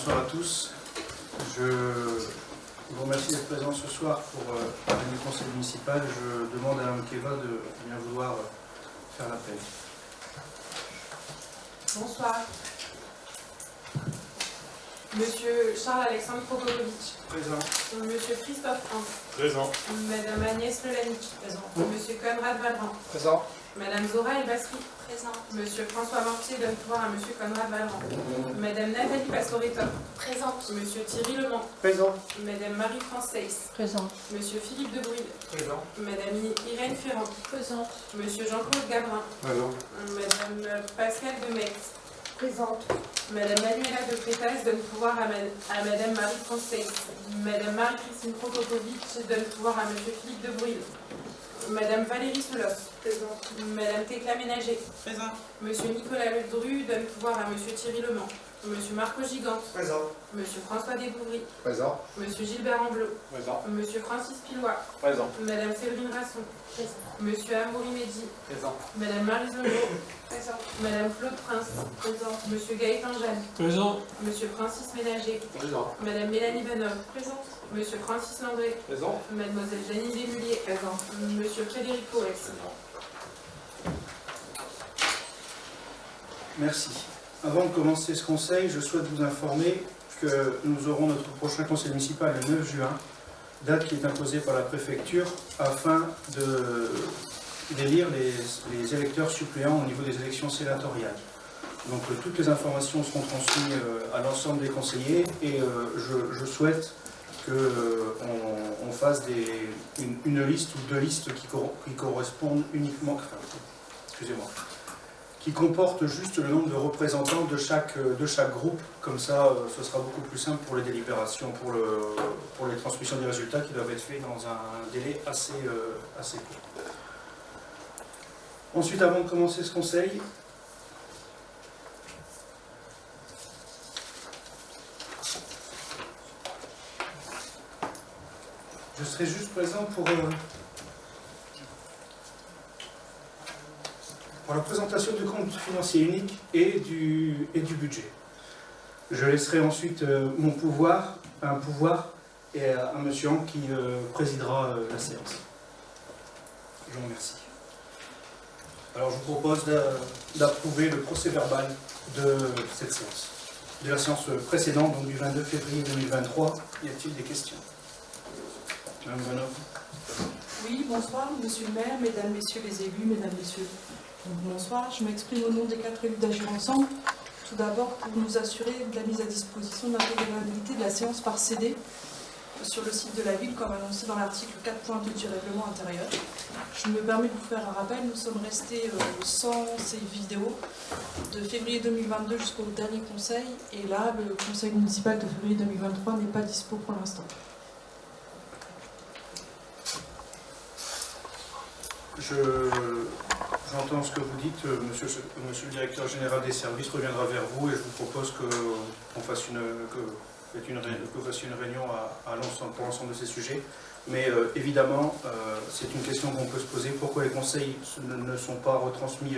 Bonsoir à tous. Je vous remercie d'être présents ce soir pour le conseil municipal. Je demande à Mme Keva de bien vouloir faire l'appel. Bonsoir. Monsieur Charles-Alexandre Prokovic. Présent. Monsieur Christophe Franck. Présent. Madame Agnès Lelanic. Présent. Monsieur Conrad Valran. Présent. Madame Zora Elbasri. Présente. Monsieur François Mortier donne pouvoir à Monsieur Conrad Valran. Madame Nathalie Pastorita. Présente. Monsieur Thierry Lemans. Présent. Madame Marie-France Seyss. Présente. Monsieur Philippe Debruyne. Présent. Madame Irène Ferrand. Présente. Monsieur Jean-Claude Gabrin. Présent. Madame Pascale Demetz. Présente. Madame Manuela de Frétas donne pouvoir à Madame Marie-France Seyss. Madame Marie-Christine Prokopovic donne pouvoir à Monsieur Philippe Debruyne. Madame Valérie Solos. Présente. Madame Thécla Ménager. Présent. Monsieur Nicolas Ledru donne pouvoir à Monsieur Thierry Lemans. Monsieur Marco Gigante. Présent. Monsieur François Desbouvry. Présent. Monsieur Gilbert Amblot. Présent. Monsieur Francis Pilois. Présent. Madame Séverine Rasson. Présent. Monsieur Amaury Mehdi. Présent. Madame Marie Zonneau. Présent. Madame Claude Prince. Présent. Monsieur Gaëtan Jeanne. Présent. Monsieur Francis Ménager. Présent. Madame Mélanie Banov. Présente. Monsieur Francis Landré. Présent. Mademoiselle Janine Desmulliers. Présent. Monsieur Frédéric Coex. Merci. Avant de commencer ce conseil, je souhaite vous informer que nous aurons notre prochain conseil municipal le 9 juin, date qui est imposée par la préfecture afin d'élire les électeurs suppléants au niveau des élections sénatoriales. Donc toutes les informations seront transmises à l'ensemble des conseillers et je souhaite qu'on fasse une liste ou deux listes qui correspondent uniquement, qui comporte juste le nombre de représentants de chaque groupe. Comme ça, ce sera beaucoup plus simple pour les délibérations, pour les transmissions des résultats qui doivent être faits dans un délai assez court. Ensuite, avant de commencer ce conseil, je serai juste présent pour la présentation du compte financier unique et du budget. Je laisserai ensuite un pouvoir et à monsieur Hanck qui présidera la séance. Je vous remercie. Alors je vous propose d'approuver le procès-verbal de cette séance, de la séance précédente, donc du 22 février 2023. Y a-t-il des questions? Madame Vanov. Oui, bonsoir, monsieur le maire, mesdames, messieurs les élus, mesdames, messieurs. Donc, bonsoir, je m'exprime au nom des 4 élus d'Agir Ensemble. Tout d'abord, pour nous assurer de la mise à disposition de l'intégralité de la séance par CD sur le site de la ville, comme annoncé dans l'article 4.2 du règlement intérieur. Je me permets de vous faire un rappel, nous sommes restés sans ces vidéos de février 2022 jusqu'au dernier conseil, et là, le conseil municipal de février 2023 n'est pas dispo pour l'instant. J'entends ce que vous dites, monsieur le directeur général des services reviendra vers vous et je vous propose que vous fassiez une réunion pour l'ensemble de ces sujets. Mais évidemment, c'est une question qu'on peut se poser. Pourquoi les conseils ne sont pas retransmis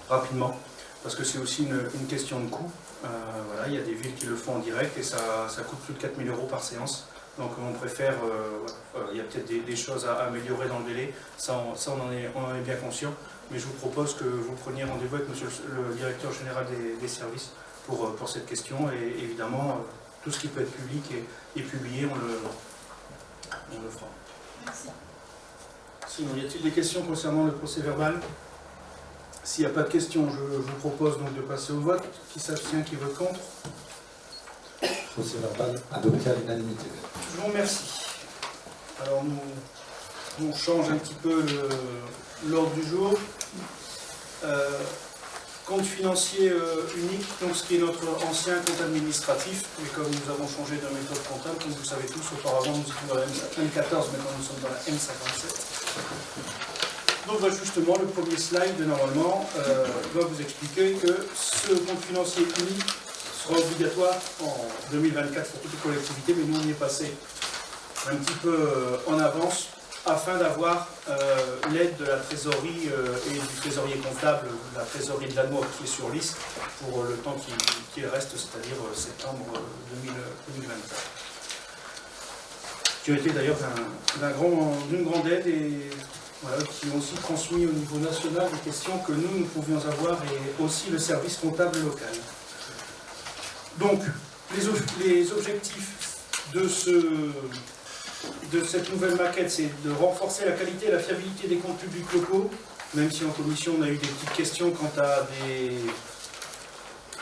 rapidement? Parce que c'est aussi une question de coût. Voilà, il y a des villes qui le font en direct et ça coûte plus de 4 000 € par séance. Donc on préfère, il y a peut-être des choses à améliorer dans le délai, ça on en est bien conscient, mais je vous propose que vous preniez rendez-vous avec monsieur le directeur général des services pour cette question, et évidemment, tout ce qui peut être public et publié, on le fera. Merci. Sinon, y a-t-il des questions concernant le procès-verbal? S'il n'y a pas de questions, je vous propose donc de passer au vote. Qui s'abstient, qui vote contre? Procès-verbal adopté à l'unanimité. Je vous remercie. Alors on change un petit peu l'ordre du jour. Compte financier unique, donc ce qui est notre ancien compte administratif, mais comme nous avons changé de méthode comptable, comme vous le savez tous, auparavant nous étions dans la M14, maintenant nous sommes dans la M57. Donc voilà, justement, le premier slide normalement doit vous expliquer que ce compte financier unique sera obligatoire en 2024 pour toutes les collectivités, mais nous on y est passé un petit peu en avance afin d'avoir l'aide de la trésorerie et du trésorier comptable, de la trésorerie de l'ANMO qui est sur liste pour le temps qui reste, c'est-à-dire septembre 2024. Qui ont été d'ailleurs d'une grande aide et voilà, qui ont aussi transmis au niveau national des questions que nous pouvions avoir et aussi le service comptable local. Donc, les objectifs de cette nouvelle maquette, c'est de renforcer la qualité et la fiabilité des comptes publics locaux, même si en commission on a eu des petites questions quant à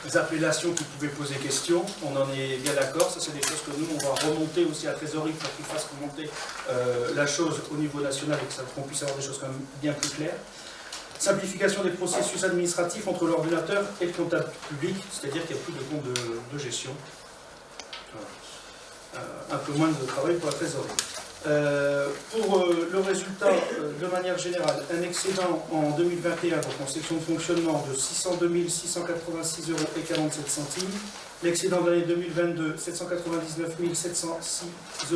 des appellations qui pouvaient poser question. On en est bien d'accord, ça c'est des choses que nous on va remonter aussi à la trésorerie pour qu'ils fassent remonter la chose au niveau national et qu'on puisse avoir des choses quand même bien plus claires. Simplification des processus administratifs entre l'ordinateur et le comptable public, c'est-à-dire qu'il n'y a plus de compte de gestion. Voilà. Un peu moins de travail pour la trésorerie. Pour le résultat, de manière générale, un excédent en 2021, donc en section de fonctionnement, de 602 686,47 €. L'excédent de l'année 2022, 799 706,47 €,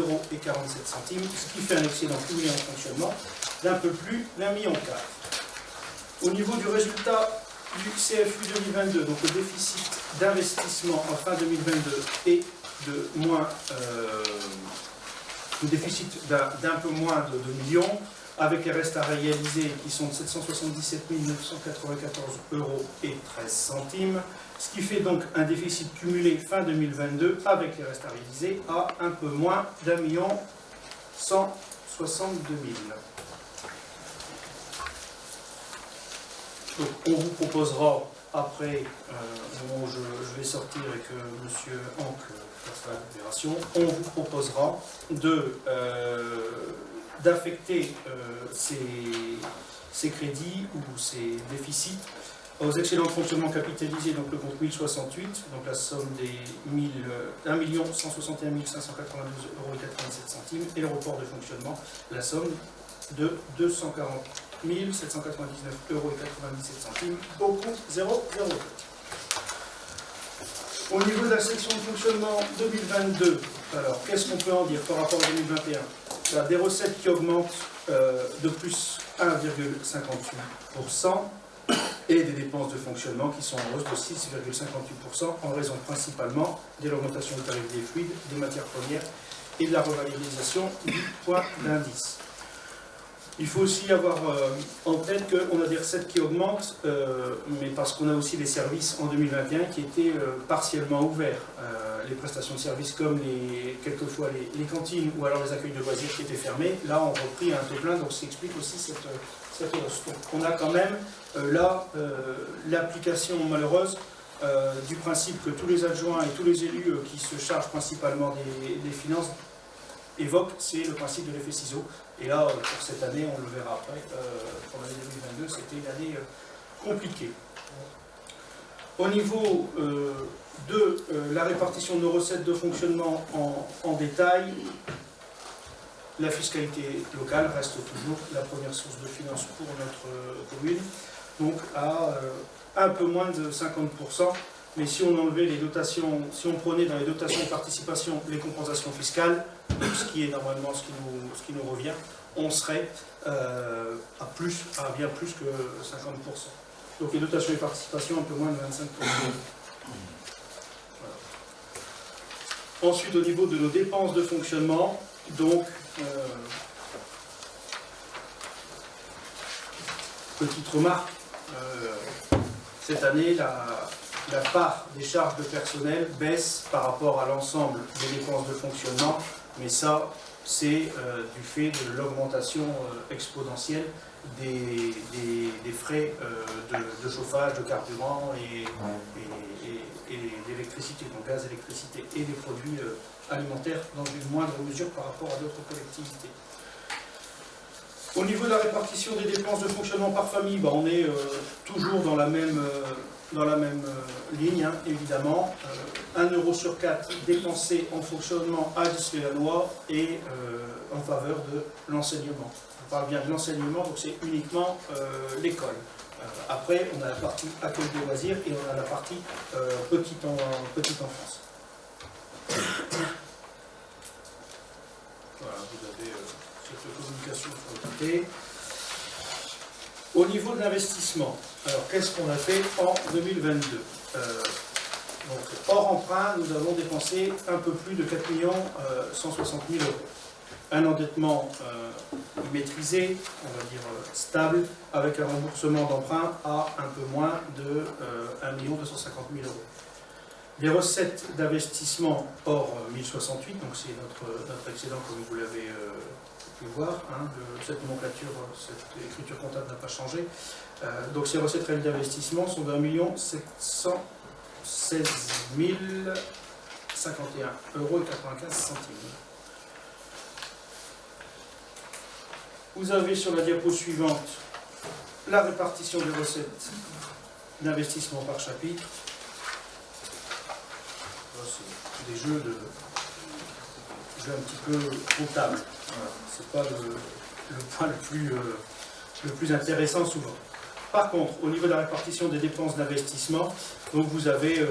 ce qui fait un excédent cumulé en fonctionnement d'un peu plus d'1,4 million. Au niveau du résultat du CFU 2022, donc le déficit d'investissement en fin 2022 est de moins... le déficit d'un peu moins de 2 millions, avec les restes à réaliser qui sont de 777 994,13 €, ce qui fait donc un déficit cumulé fin 2022 avec les restes à réaliser à un peu moins d'1 162 000. Donc on vous proposera, après, au moment où je vais sortir et que M. Hanck fasse la libération, on vous proposera d'affecter ces crédits ou ces déficits aux excédents de fonctionnement capitalisés, donc le compte 1068, donc la somme des 1 161 592,87 €, et le report de fonctionnement, la somme de 240 799,97 €, beaucoup 0,0. Au niveau de la section de fonctionnement 2022, alors qu'est-ce qu'on peut en dire par rapport à 2021? Il y a des recettes qui augmentent de plus 1,58% et des dépenses de fonctionnement qui sont en hausse de 6,58% en raison principalement de l'augmentation du tarif des fluides, des matières premières et de la revalorisation du point d'indice. Il faut aussi avoir en tête qu'on a des recettes qui augmentent, mais parce qu'on a aussi des services en 2021 qui étaient partiellement ouverts. Les prestations de services comme quelquefois les cantines ou alors les accueils de loisirs qui étaient fermés, là on repris un taux plein, donc ça explique aussi cette hausse. Donc on a quand même là l'application malheureuse du principe que tous les adjoints et tous les élus qui se chargent principalement des finances évoquent, c'est le principe de l'effet ciseau. Et là, pour cette année, on le verra après, pour l'année 2022, c'était une année compliquée. Au niveau de la répartition de nos recettes de fonctionnement en détail, la fiscalité locale reste toujours la première source de finances pour notre commune, donc à un peu moins de 50%. Mais si on enlevait les dotations, si on prenait dans les dotations de participation les compensations fiscales, donc ce qui est normalement ce qui nous revient, on serait à bien plus que 50%. Donc les dotations et participations un peu moins de 25%. Voilà. Ensuite, au niveau de nos dépenses de fonctionnement, donc petite remarque, cette année, la part des charges de personnel baisse par rapport à l'ensemble des dépenses de fonctionnement, mais ça, c'est du fait de l'augmentation exponentielle des frais de chauffage, de carburant et d'électricité, donc gaz, électricité et des produits alimentaires dans une moindre mesure par rapport à d'autres collectivités. Au niveau de la répartition des dépenses de fonctionnement par famille, on est toujours dans la même ligne, hein, évidemment. 1 € sur 4 dépensé en fonctionnement à Disléanois et en faveur de l'enseignement. On parle bien de l'enseignement, donc c'est uniquement l'école. Après, on a la partie accueil des loisirs et on a la partie petite enfance. Voilà, vous avez cette communication sur le côté. Au niveau de l'investissement, alors qu'est-ce qu'on a fait en 2022 donc, hors emprunt, nous avons dépensé un peu plus de 4 160 000 euros. Un endettement maîtrisé, on va dire stable, avec un remboursement d'emprunt à un peu moins de 1 250 000 euros. Les recettes d'investissement hors 1068, donc c'est notre excédent comme vous l'avez pu voir, hein, cette nomenclature, cette écriture comptable n'a pas changé. Donc ces recettes réelles d'investissement sont d'1 716 051 euros et 95 centimes. Vous avez sur la diapo suivante la répartition des recettes d'investissement par chapitre. C'est des jeux un petit peu comptables. Voilà. Ce n'est pas le point le plus intéressant souvent. Par contre, au niveau de la répartition des dépenses d'investissement, donc vous avez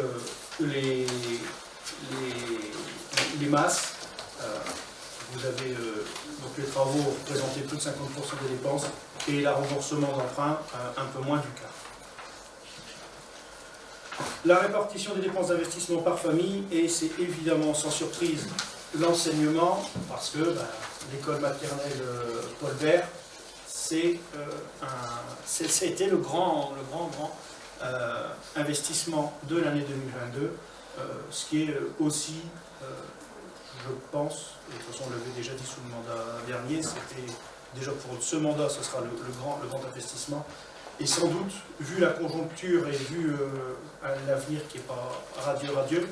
les masses. Vous avez donc les travaux représentaient plus de 50% des dépenses et le remboursement d'emprunt un peu moins du quart. La répartition des dépenses d'investissement par famille, et c'est évidemment sans surprise l'enseignement, parce que l'école maternelle Paul Bert, c'était le grand investissement de l'année 2022, ce qui est aussi, je pense, et de toute façon on l'avait déjà dit sous le mandat dernier, c'était déjà pour ce mandat, ce sera le grand investissement. Et sans doute, vu la conjoncture et vu l'avenir qui n'est pas radieux,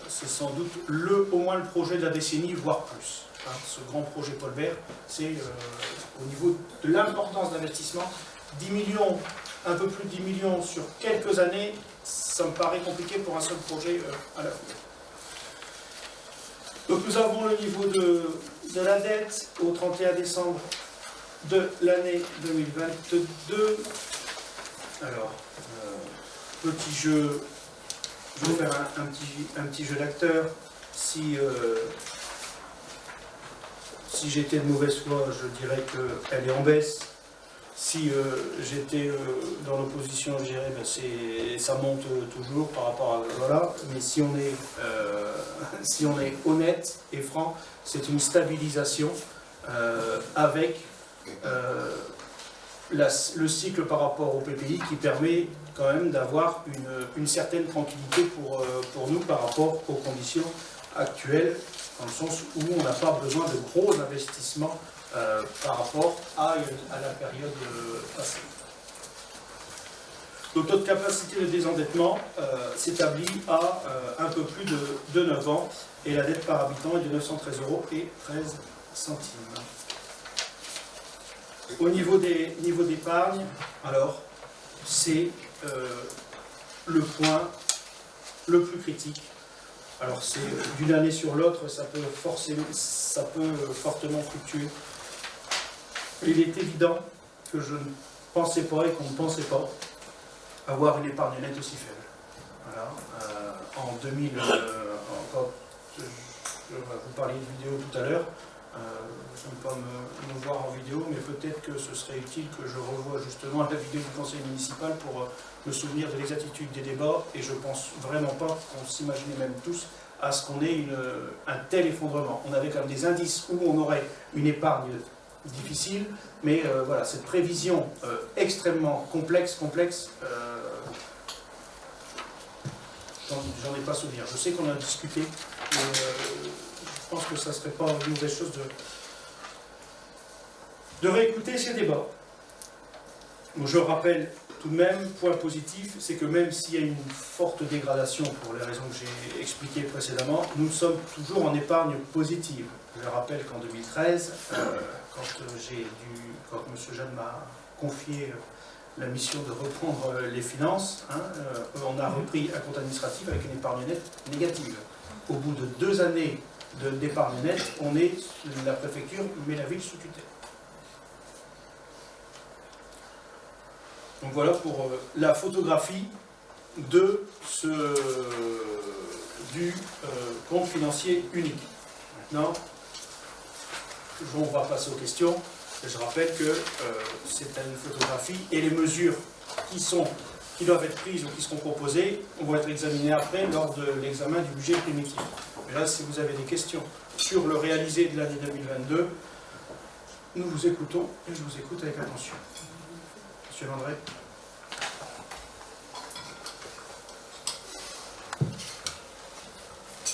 c'est sans doute au moins le projet de la décennie, voire plus. Hein, ce grand projet Paul Bert, c'est au niveau de l'importance d'investissement, 10 millions, un peu plus de 10 millions sur quelques années, ça me paraît compliqué pour un seul projet à l'avenir. Donc nous avons le niveau de la dette au 31 décembre de l'année 2022. Alors, petit jeu, je vais faire un petit jeu d'acteur. Si j'étais de mauvaise foi, je dirais qu'elle est en baisse. Si j'étais dans l'opposition, je dirais que ça monte toujours par rapport à... Voilà. Mais si on est honnête et franc, c'est une stabilisation avec le cycle par rapport au PPI qui permet quand même d'avoir une certaine tranquillité pour nous par rapport aux conditions actuelles, dans le sens où on n'a pas besoin de gros investissements par rapport à la période passée. Le taux de capacité de désendettement s'établit à un peu plus de 9 ans et la dette par habitant est de 913 euros et 13 centimes. Au niveau d'épargne, alors c'est le point le plus critique. Alors c'est d'une année sur l'autre, ça peut fortement fluctuer. Il est évident que je ne pensais pas et qu'on ne pensait pas avoir une épargne nette aussi faible. Voilà. En 2000, quand vous parliez de vidéo tout à l'heure, je ne peux pas me voir en vidéo, mais peut-être que ce serait utile que je revoie justement la vidéo du conseil municipal pour me souvenir de l'exactitude des débats, et je ne pense vraiment pas qu'on s'imaginait même tous à ce qu'on ait un tel effondrement. On avait quand même des indices où on aurait une épargne difficile, mais voilà, cette prévision extrêmement complexe, j'en ai pas souvenir. Je sais qu'on a discuté, mais je pense que ça ne serait pas une mauvaise chose de réécouter ces débats. Donc, je rappelle tout de même, point positif, c'est que même s'il y a une forte dégradation pour les raisons que j'ai expliquées précédemment, nous sommes toujours en épargne positive. Je rappelle qu'en 2013, quand M. Jeanne m'a confié la mission de reprendre les finances, on a repris un compte administratif avec une épargne nette négative. Au bout de 2 années d'épargne nette, la préfecture met la ville sous tutelle. Donc voilà pour la photographie du compte financier unique. Maintenant, on va passer aux questions. Je rappelle que c'est une photographie et les mesures qui doivent être prises ou qui seront proposées vont être examinées après lors de l'examen du budget primitif. Mais là, si vous avez des questions sur le réalisé de l'année 2022, nous vous écoutons et je vous écoute avec attention. Monsieur Landré.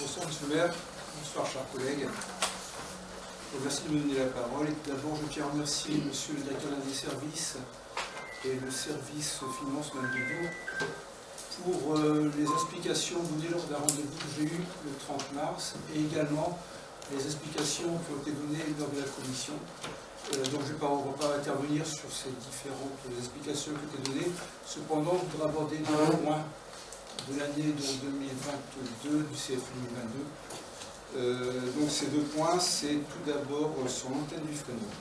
Bonsoir Monsieur le maire, bonsoir chers collègues. Je vous remercie de me donner la parole. D'abord, je tiens à remercier Monsieur le directeur d'un des services et le service finance Mme Dubourg pour les explications données lors d'un rendez-vous que j'ai eu le 30 mars et également les explications qui ont été données lors de la commission. Donc je ne vais pas intervenir sur ces différentes explications qui ont été données. Cependant, je voudrais aborder deux points de l'année 2022, du CF 2022. Donc ces deux points, c'est tout d'abord sur l'antenne du Fresnoy.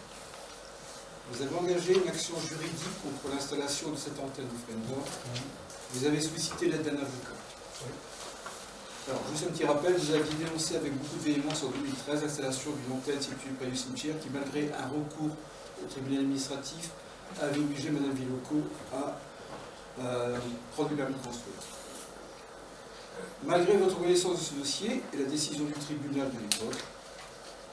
Vous avez engagé une action juridique contre l'installation de cette antenne du Fresnoy. Vous avez sollicité l'aide d'un avocat. Alors, juste un petit rappel, vous aviez dénoncé avec beaucoup de véhémence en 2013 l'installation d'une antenne située près du cimetière qui, malgré un recours au tribunal administratif, avait obligé Mme Villoco à prendre le permis de construire. Malgré votre connaissance de ce dossier et la décision du tribunal de l'époque,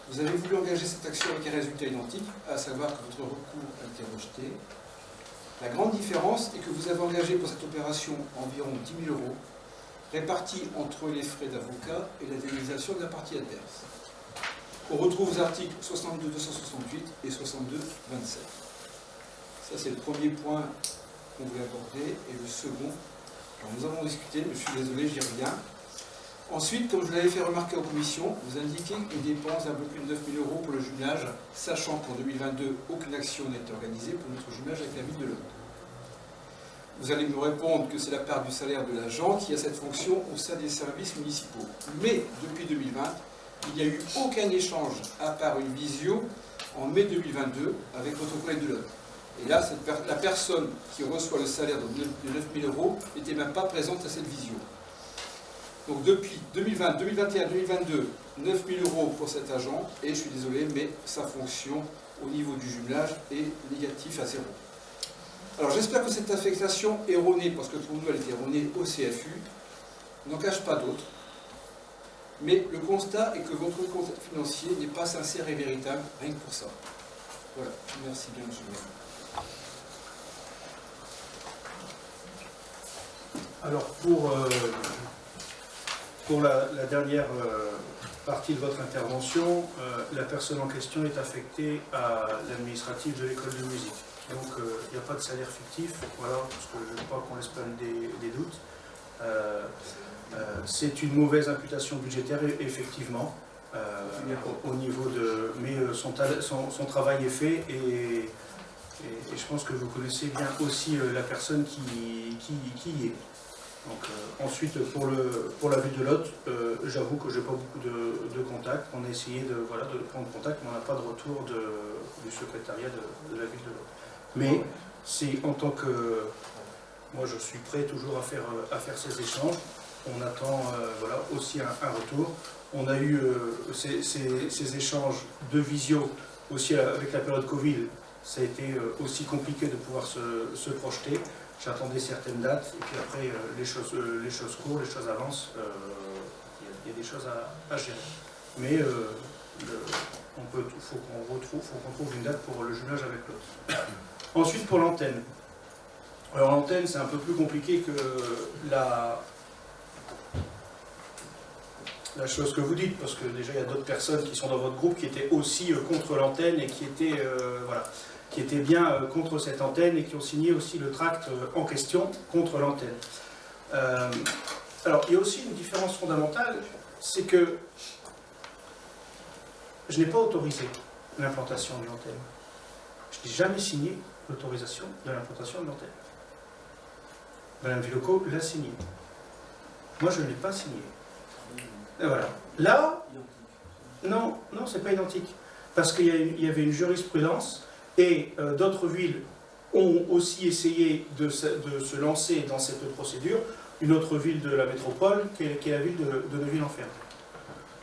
vous avez voulu engager cette action avec un résultat identique, à savoir que votre recours a été rejeté. La grande différence est que vous avez engagé pour cette opération environ 10 000 €, répartis entre les frais d'avocat et l'indemnisation de la partie adverse. On retrouve aux articles 62 268 et 62 27. Ça, c'est le premier point qu'on voulait aborder. Et le second, alors nous avons discuté, mais je suis désolé, j'y reviens. Ensuite, comme je l'avais fait remarquer en commission, vous indiquez une dépense d'un peu plus de 9 000 € pour le jumelage, sachant qu'en 2022, aucune action n'a été organisée pour notre jumelage avec la ville de Lot. Vous allez me répondre que c'est la part du salaire de l'agent qui a cette fonction au sein des services municipaux. Mais depuis 2020, il n'y a eu aucun échange, à part une visio, en mai 2022, avec votre collègue de Lot. Et là, la personne qui reçoit le salaire de 9 000 € n'était même pas présente à cette visio. Donc depuis 2020, 2021, 2022, 9 000 € pour cet agent, et je suis désolé, mais sa fonction au niveau du jumelage est négative à 0. Alors j'espère que cette affectation erronée, parce que pour nous elle est erronée au CFU, n'en cache pas d'autres. Mais le constat est que votre compte financier n'est pas sincère et véritable, rien que pour ça. Voilà, merci bien monsieur le maire. Alors pour la dernière partie de votre intervention, la personne en question est affectée à l'administratif de l'école de musique. Donc il n'y a pas de salaire fictif, voilà, parce que je crois qu'on laisse pas des doutes. C'est une mauvaise imputation budgétaire, effectivement, au niveau de... Mais son travail est fait et je pense que vous connaissez bien aussi la personne qui y est. Donc, ensuite, pour la ville de Lot, j'avoue que je n'ai pas beaucoup de contacts. On a essayé de prendre contact, mais on n'a pas de retour du secrétariat de la ville de Lot. Mais c'est en tant que... Moi, je suis prêt toujours à faire ces échanges. On attend aussi un retour. On a eu ces échanges de visio aussi avec la période Covid. Ça a été aussi compliqué de pouvoir se projeter. J'attendais certaines dates, et puis après, les choses courent, les choses avancent, il y a des choses à gérer. Mais faut qu'on trouve une date pour le jumelage avec l'autre. Ensuite, pour l'antenne. Alors l'antenne, c'est un peu plus compliqué que la chose que vous dites, parce que déjà, il y a d'autres personnes qui sont dans votre groupe qui étaient aussi contre l'antenne et qui étaient bien contre cette antenne et qui ont signé aussi le tract en question contre l'antenne. Alors, il y a aussi une différence fondamentale, c'est que je n'ai pas autorisé l'implantation de l'antenne. Je n'ai jamais signé l'autorisation de l'implantation de l'antenne. Madame Villoco l'a signé. Moi, je ne l'ai pas signé. Et voilà. Là, non, c'est pas identique. Parce qu'il y avait une jurisprudence. Et d'autres villes ont aussi essayé de se lancer dans cette procédure. Une autre ville de la métropole, qui est la ville de Neuville-en-Ferme.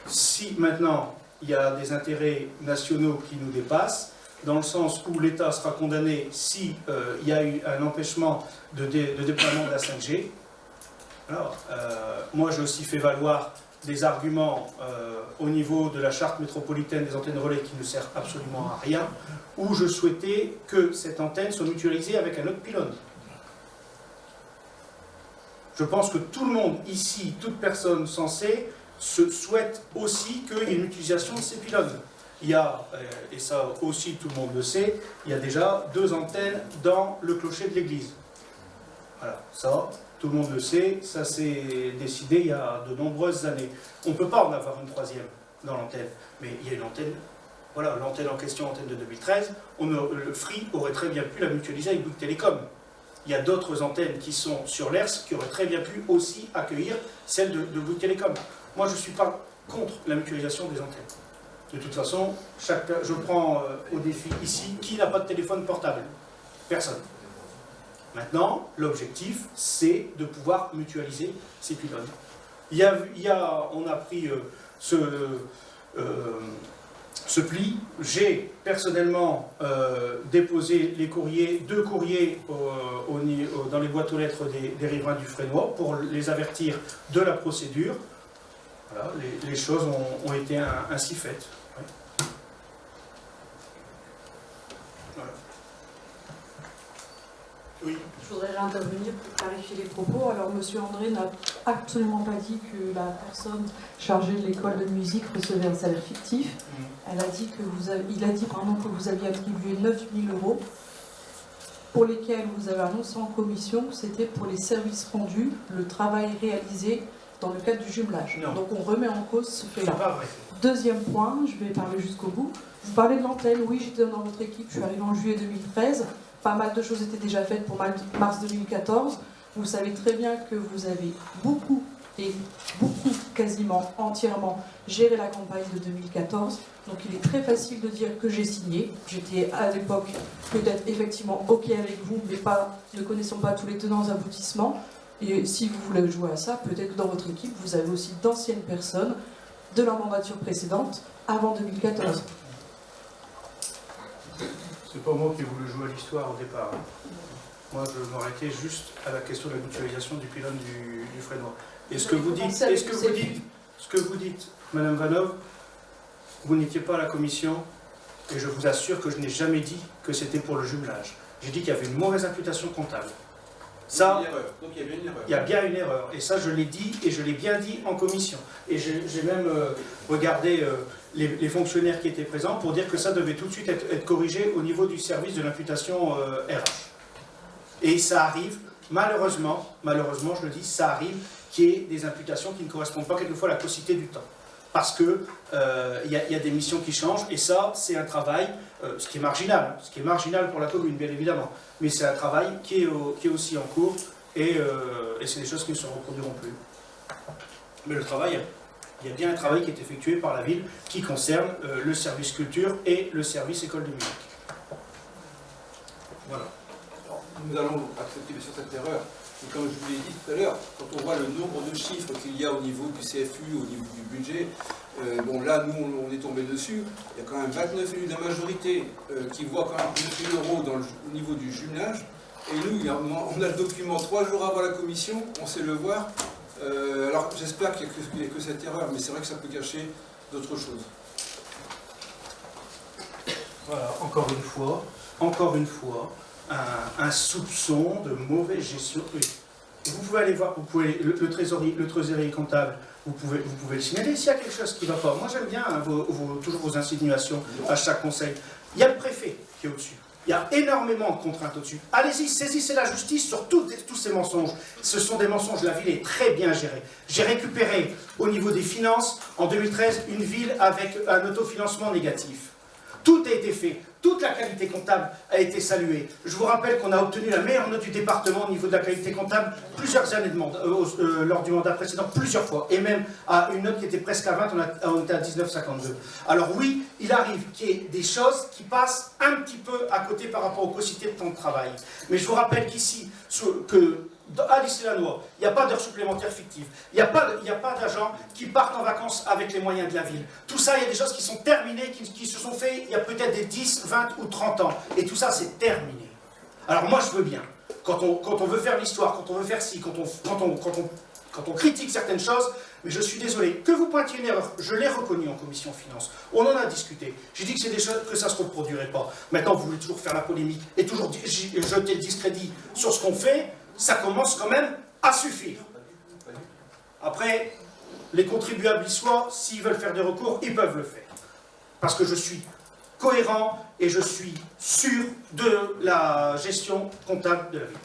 Si maintenant, il y a des intérêts nationaux qui nous dépassent, dans le sens où l'État sera condamné s'il y a eu un empêchement de déploiement de la 5G. Alors, moi j'ai aussi fait valoir des arguments au niveau de la charte métropolitaine des antennes relais qui ne sert absolument à rien, où je souhaitais que cette antenne soit mutualisée avec un autre pylône. Je pense que tout le monde ici, toute personne censée, se souhaite aussi qu'il y ait une utilisation de ces pylônes. Il y a, et ça aussi tout le monde le sait, il y a déjà 2 antennes dans le clocher de l'église. Voilà, ça, tout le monde le sait, ça s'est décidé il y a de nombreuses années. On ne peut pas en avoir une 3e dans l'antenne, mais il y a une antenne, voilà, l'antenne en question, antenne de 2013, le Free aurait très bien pu la mutualiser avec Bouygues Télécom. Il y a d'autres antennes qui sont sur l'ERS qui auraient très bien pu aussi accueillir celle de Bouygues Télécom. Moi, je ne suis pas contre la mutualisation des antennes. De toute façon, je prends au défi ici, qui n'a pas de téléphone portable? Personne. Maintenant, l'objectif, c'est de pouvoir mutualiser ces pylônes. On a pris ce pli. J'ai personnellement déposé les courriers, 2 courriers dans les boîtes aux lettres des riverains du Fresnois pour les avertir de la procédure. Voilà, les choses ont été ainsi faites. Ouais. Voilà. Oui. Je voudrais réintervenir pour clarifier les propos. Alors, M. André n'a absolument pas dit que la personne chargée de l'école de musique recevait un salaire fictif. Il a dit que vous aviez attribué 9 000 € pour lesquels vous avez annoncé en commission que c'était pour les services rendus, le travail réalisé dans le cadre du jumelage. Non. Donc on remet en cause ce fait-là. C'est pas vrai. Deuxième point, je vais parler jusqu'au bout. Vous parlez de l'antenne, oui, j'étais dans votre équipe, je suis arrivée en juillet 2013. Pas mal de choses étaient déjà faites pour mars 2014. Vous savez très bien que vous avez beaucoup, quasiment entièrement, géré la campagne de 2014. Donc il est très facile de dire que j'ai signé. J'étais à l'époque peut-être effectivement OK avec vous, mais ne connaissant pas tous les tenants et aboutissements. Et si vous voulez jouer à ça, peut-être que dans votre équipe, vous avez aussi d'anciennes personnes de la mandature précédente, avant 2014. C'est pas moi qui ai voulu jouer à l'histoire au départ. Moi, je m'arrêtais juste à la question de la mutualisation du pylône du Fresnois. Et ce que vous dites, Madame Vanov, vous n'étiez pas à la commission, et je vous assure que je n'ai jamais dit que c'était pour le jumelage. J'ai dit qu'il y avait une mauvaise imputation comptable. Ça, donc il y a bien une erreur. il y a bien une erreur. Et ça, je l'ai dit, et je l'ai bien dit en commission. Et j'ai même regardé les fonctionnaires qui étaient présents pour dire que ça devait tout de suite être corrigé au niveau du service de l'imputation RH. Et ça arrive, malheureusement, je le dis, ça arrive qu'il y ait des imputations qui ne correspondent pas quelquefois à la paucité du temps. Parce que y a des missions qui changent, et ça, c'est un travail, ce qui est marginal pour la commune, bien évidemment, mais c'est un travail qui est aussi en cours, et c'est des choses qui ne se reproduiront plus. Mais le travail, il y a bien un travail qui est effectué par la ville, qui concerne le service culture et le service école de musique. Voilà. Alors, nous allons accepter sur cette erreur. Et comme je vous l'ai dit tout à l'heure, quand on voit le nombre de chiffres qu'il y a au niveau du CFU, au niveau du budget, bon là, nous, on est tombé dessus. Il y a quand même 29 élus de la majorité qui voient quand même 2 000 € au niveau du jumelage. Et nous, on a le document 3 jours avant la commission, on sait le voir. Alors, j'espère qu'il n'y a que cette erreur, mais c'est vrai que ça peut cacher d'autres choses. Voilà, encore une fois, un soupçon de mauvaise gestion. Vous pouvez aller voir, le trésorier comptable, vous pouvez le signaler s'il y a quelque chose qui ne va pas. Moi j'aime bien toujours vos insinuations à chaque conseil. Il y a le préfet qui est au-dessus. Il y a énormément de contraintes au-dessus. Allez-y, saisissez la justice sur tous ces mensonges. Ce sont des mensonges, la ville est très bien gérée. J'ai récupéré au niveau des finances, en 2013, une ville avec un autofinancement négatif. Tout a été fait. Toute la qualité comptable a été saluée. Je vous rappelle qu'on a obtenu la meilleure note du département au niveau de la qualité comptable plusieurs années lors du mandat précédent, plusieurs fois. Et même à une note qui était presque à 20, on était à 19,52. Alors oui, il arrive qu'il y ait des choses qui passent un petit peu à côté par rapport aux quotités de temps de travail. Mais je vous rappelle qu'ici, à l'Issy-la-Noix, il n'y a pas d'heures supplémentaires fictives. Il n'y a pas d'agents qui partent en vacances avec les moyens de la ville. Tout ça, il y a des choses qui sont terminées, qui se sont faites il y a peut-être des 10, 20 ou 30 ans. Et tout ça, c'est terminé. Alors moi, je veux bien. Quand on veut faire l'histoire, quand on veut faire ci, quand on critique certaines choses, mais je suis désolé, que vous pointiez une erreur, je l'ai reconnu en commission finance, on en a discuté, j'ai dit que c'est des choses que ça ne se reproduirait pas. Maintenant, vous voulez toujours faire la polémique et toujours jeter le discrédit sur ce qu'on fait, ça commence quand même à suffire. Après, les contribuables issois, s'ils veulent faire des recours, ils peuvent le faire. Parce que je suis cohérent et je suis sûr de la gestion comptable de la ville.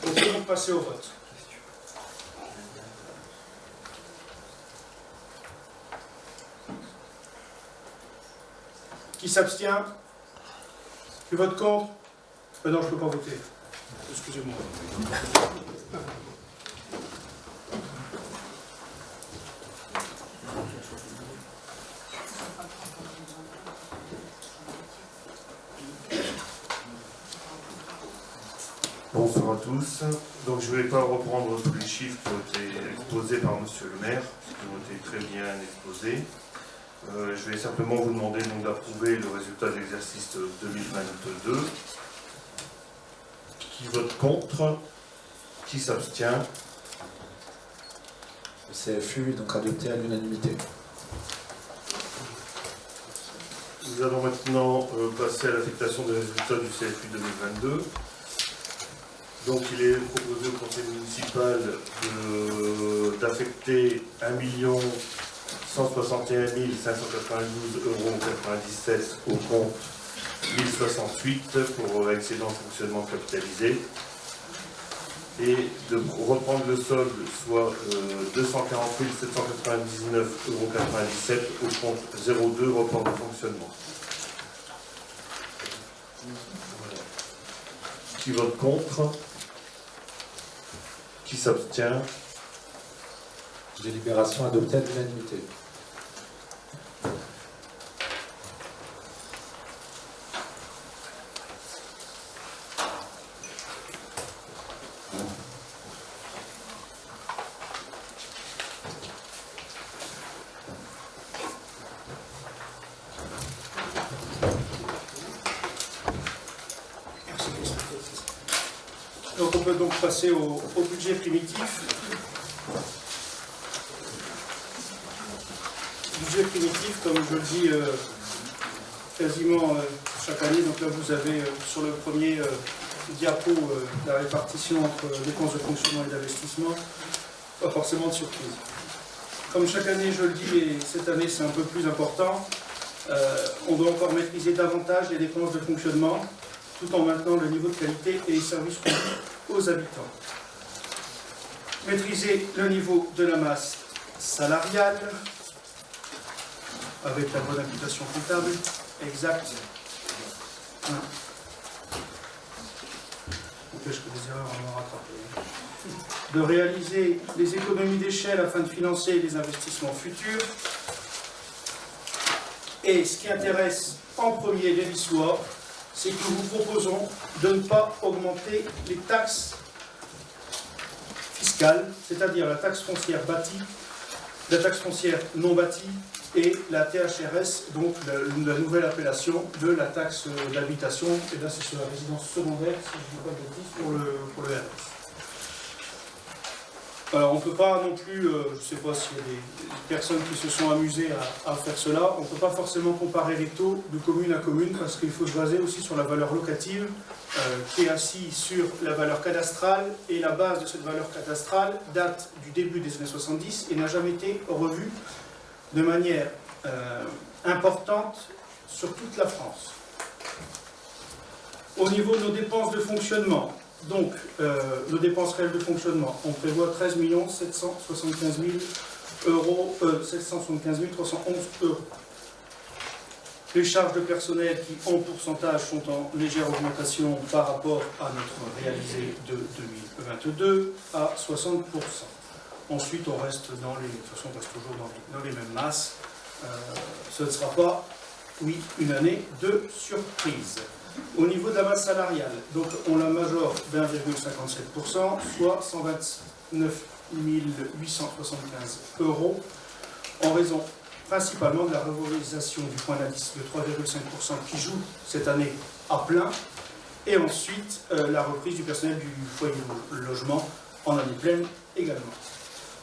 On peut donc passer au vote. Qui s'abstient? Qui vote contre? Non, je ne peux pas voter. Excusez-moi. Bonsoir à tous. Donc je ne vais pas reprendre tous les chiffres qui ont été exposés par Monsieur le maire, qui ont été très bien exposés. Je vais simplement vous demander donc d'approuver le résultat de l'exercice 2022. Qui vote contre? Qui s'abstient? Le CFU est donc adopté à l'unanimité. Nous allons maintenant passer à l'affectation des résultats du CFU 2022. Donc il est proposé au conseil municipal d'affecter 1 161 592,97 € au compte 1068 pour excédent de fonctionnement capitalisé et de reprendre le solde, soit 240 799,97 € au compte 02 report de fonctionnement. Voilà. Qui vote contre? Qui s'abstient? Délibération adoptée à l'unanimité. Donc on peut donc passer au budget primitif. Budget primitif, comme je le dis quasiment chaque année. Donc là vous avez sur le premier diapo la répartition entre dépenses de fonctionnement et d'investissement. Pas forcément de surprise. Comme chaque année je le dis, et cette année c'est un peu plus important, on doit encore maîtriser davantage les dépenses de fonctionnement, tout en maintenant le niveau de qualité et les services rendus aux habitants. Maîtriser le niveau de la masse salariale, avec la bonne imputation comptable, exact. N'empêche que les erreurs en ont rattrapé. De réaliser les économies d'échelle afin de financer les investissements futurs. Et ce qui intéresse en premier les Lissois, c'est que nous vous proposons de ne pas augmenter les taxes fiscales, c'est-à-dire la taxe foncière bâtie, la taxe foncière non bâtie et la THRS, donc la nouvelle appellation de la taxe d'habitation, et là c'est sur la résidence secondaire, si je ne dis pas de bêtises, pour le RS. Alors on ne peut pas non plus, je ne sais pas s'il y a des personnes qui se sont amusées à faire cela, on ne peut pas forcément comparer les taux de commune à commune parce qu'il faut se baser aussi sur la valeur locative qui est assise sur la valeur cadastrale, et la base de cette valeur cadastrale date du début des années 70 et n'a jamais été revue de manière importante sur toute la France. Au niveau de nos dépenses de fonctionnement, donc, nos dépenses réelles de fonctionnement, on prévoit 13 775 311 €. Les charges de personnel qui, en pourcentage, sont en légère augmentation par rapport à notre réalisé de 2022 à 60%. Ensuite, on reste dans les, de toute façon, on reste toujours dans les mêmes masses. Ce ne sera pas oui, une année de surprise. Au niveau de la masse salariale, donc on la majore d'1,57%, soit 129 875 €, en raison principalement de la revalorisation du point d'indice de 3,5% qui joue cette année à plein, et ensuite la reprise du personnel du foyer logement en année pleine également.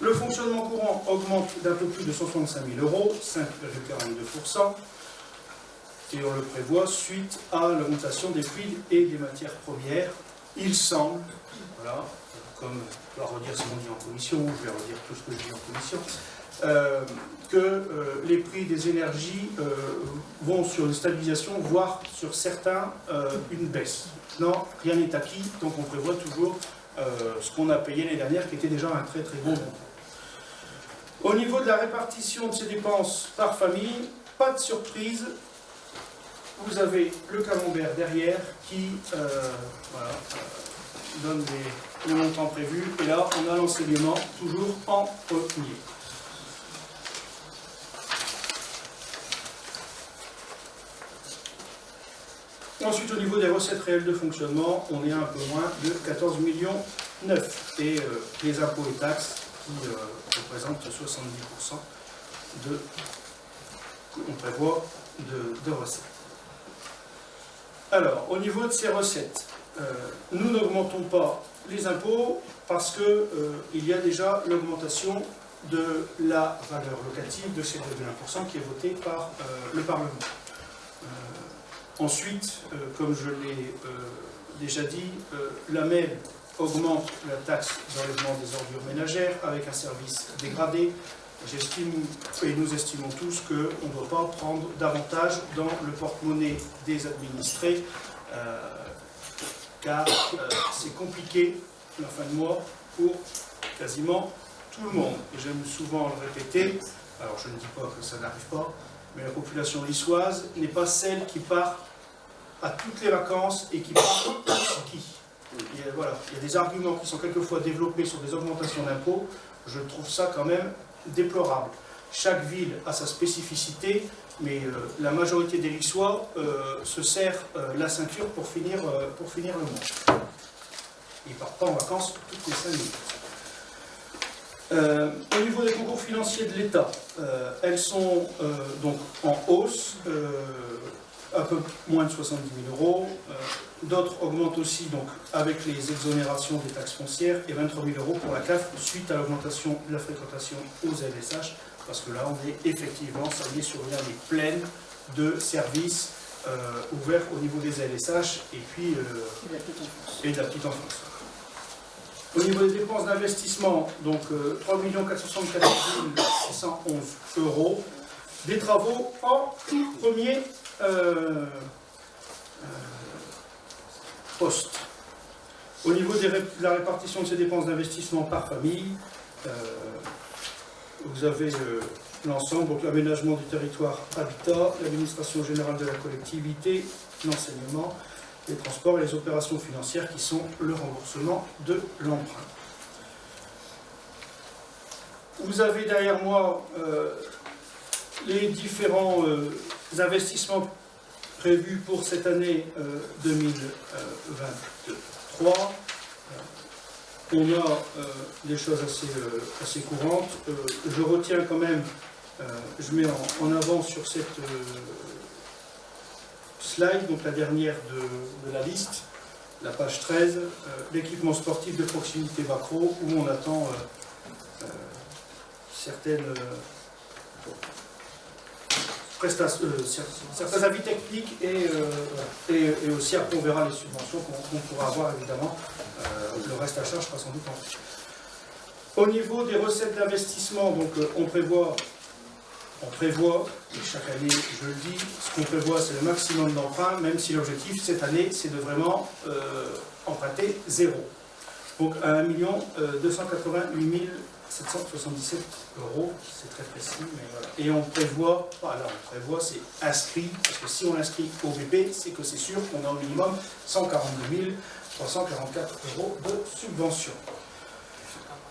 Le fonctionnement courant augmente d'un peu plus de 165 000 €, 5,42%, et on le prévoit suite à l'augmentation des prix et des matières premières. Il semble, voilà, comme je dois redire ce qu'on dit en commission, je vais redire tout ce que je dis en commission, que les prix des énergies vont sur une stabilisation, voire sur certains une baisse. Non, rien n'est acquis, donc on prévoit toujours ce qu'on a payé l'année dernière, qui était déjà un très très bon montant. Au niveau de la répartition de ces dépenses par famille, pas de surprise, vous avez le camembert derrière qui voilà, donne les montants prévus, et là on a l'enseignement toujours en premier. Ensuite, au niveau des recettes réelles de fonctionnement, on est à un peu moins de 14,9 millions. Et les impôts et taxes qui représentent 70% qu'on prévoit de recettes. Alors, au niveau de ces recettes, nous n'augmentons pas les impôts parce qu'il y a déjà l'augmentation de la valeur locative de ces 2,1% qui est votée par le Parlement. Ensuite, comme je l'ai déjà dit, la MEL augmente la taxe d'enlèvement des ordures ménagères avec un service dégradé. J'estime, et nous estimons tous, qu'on ne doit pas prendre davantage dans le porte-monnaie des administrés, car c'est compliqué la fin de mois pour quasiment tout le monde. Et j'aime souvent le répéter, alors je ne dis pas que ça n'arrive pas, mais la population niçoise n'est pas celle qui part à toutes les vacances et qui part au ski. Il y a des arguments qui sont quelquefois développés sur des augmentations d'impôts. Je trouve ça quand même déplorable. Chaque ville a sa spécificité, mais la majorité des Niçois se serrent la ceinture pour finir le mois. Ils ne partent pas en vacances toutes les 5 minutes. Au niveau des concours financiers de l'État, elles sont donc en hausse, un peu moins de 70 000 €. D'autres augmentent aussi donc, avec les exonérations des taxes foncières et 23 000 € pour la CAF suite à l'augmentation de la fréquentation aux LSH, parce que là on est effectivement salué sur une année pleine de services ouverts au niveau des LSH et puis et de la petite enfance. Au niveau des dépenses d'investissement, donc 3 464 611 €, des travaux en tout premier poste. Au niveau de la répartition de ces dépenses d'investissement par famille, vous avez l'ensemble, donc l'aménagement du territoire habitat, l'administration générale de la collectivité, l'enseignement, les transports et les opérations financières qui sont le remboursement de l'emprunt. Vous avez derrière moi les différents investissements prévus pour cette année 2023. On a des choses assez courantes. Je retiens quand même, je mets en avant sur cette slide, donc la dernière de la liste, la page 13, l'équipement sportif de proximité Bacro, où on attend certains avis techniques et aussi après on verra les subventions qu'on pourra avoir évidemment. Le reste à charge sera sans doute en plus. Au niveau des recettes d'investissement, donc on prévoit, et chaque année je le dis, ce qu'on prévoit c'est le maximum d'emprunt, même si l'objectif cette année c'est de vraiment emprunter zéro. Donc à 1 288 777 €, c'est très précis, mais voilà. Et on prévoit, c'est inscrit, parce que si on inscrit au BP, c'est que c'est sûr qu'on a au minimum 142 344 € de subvention.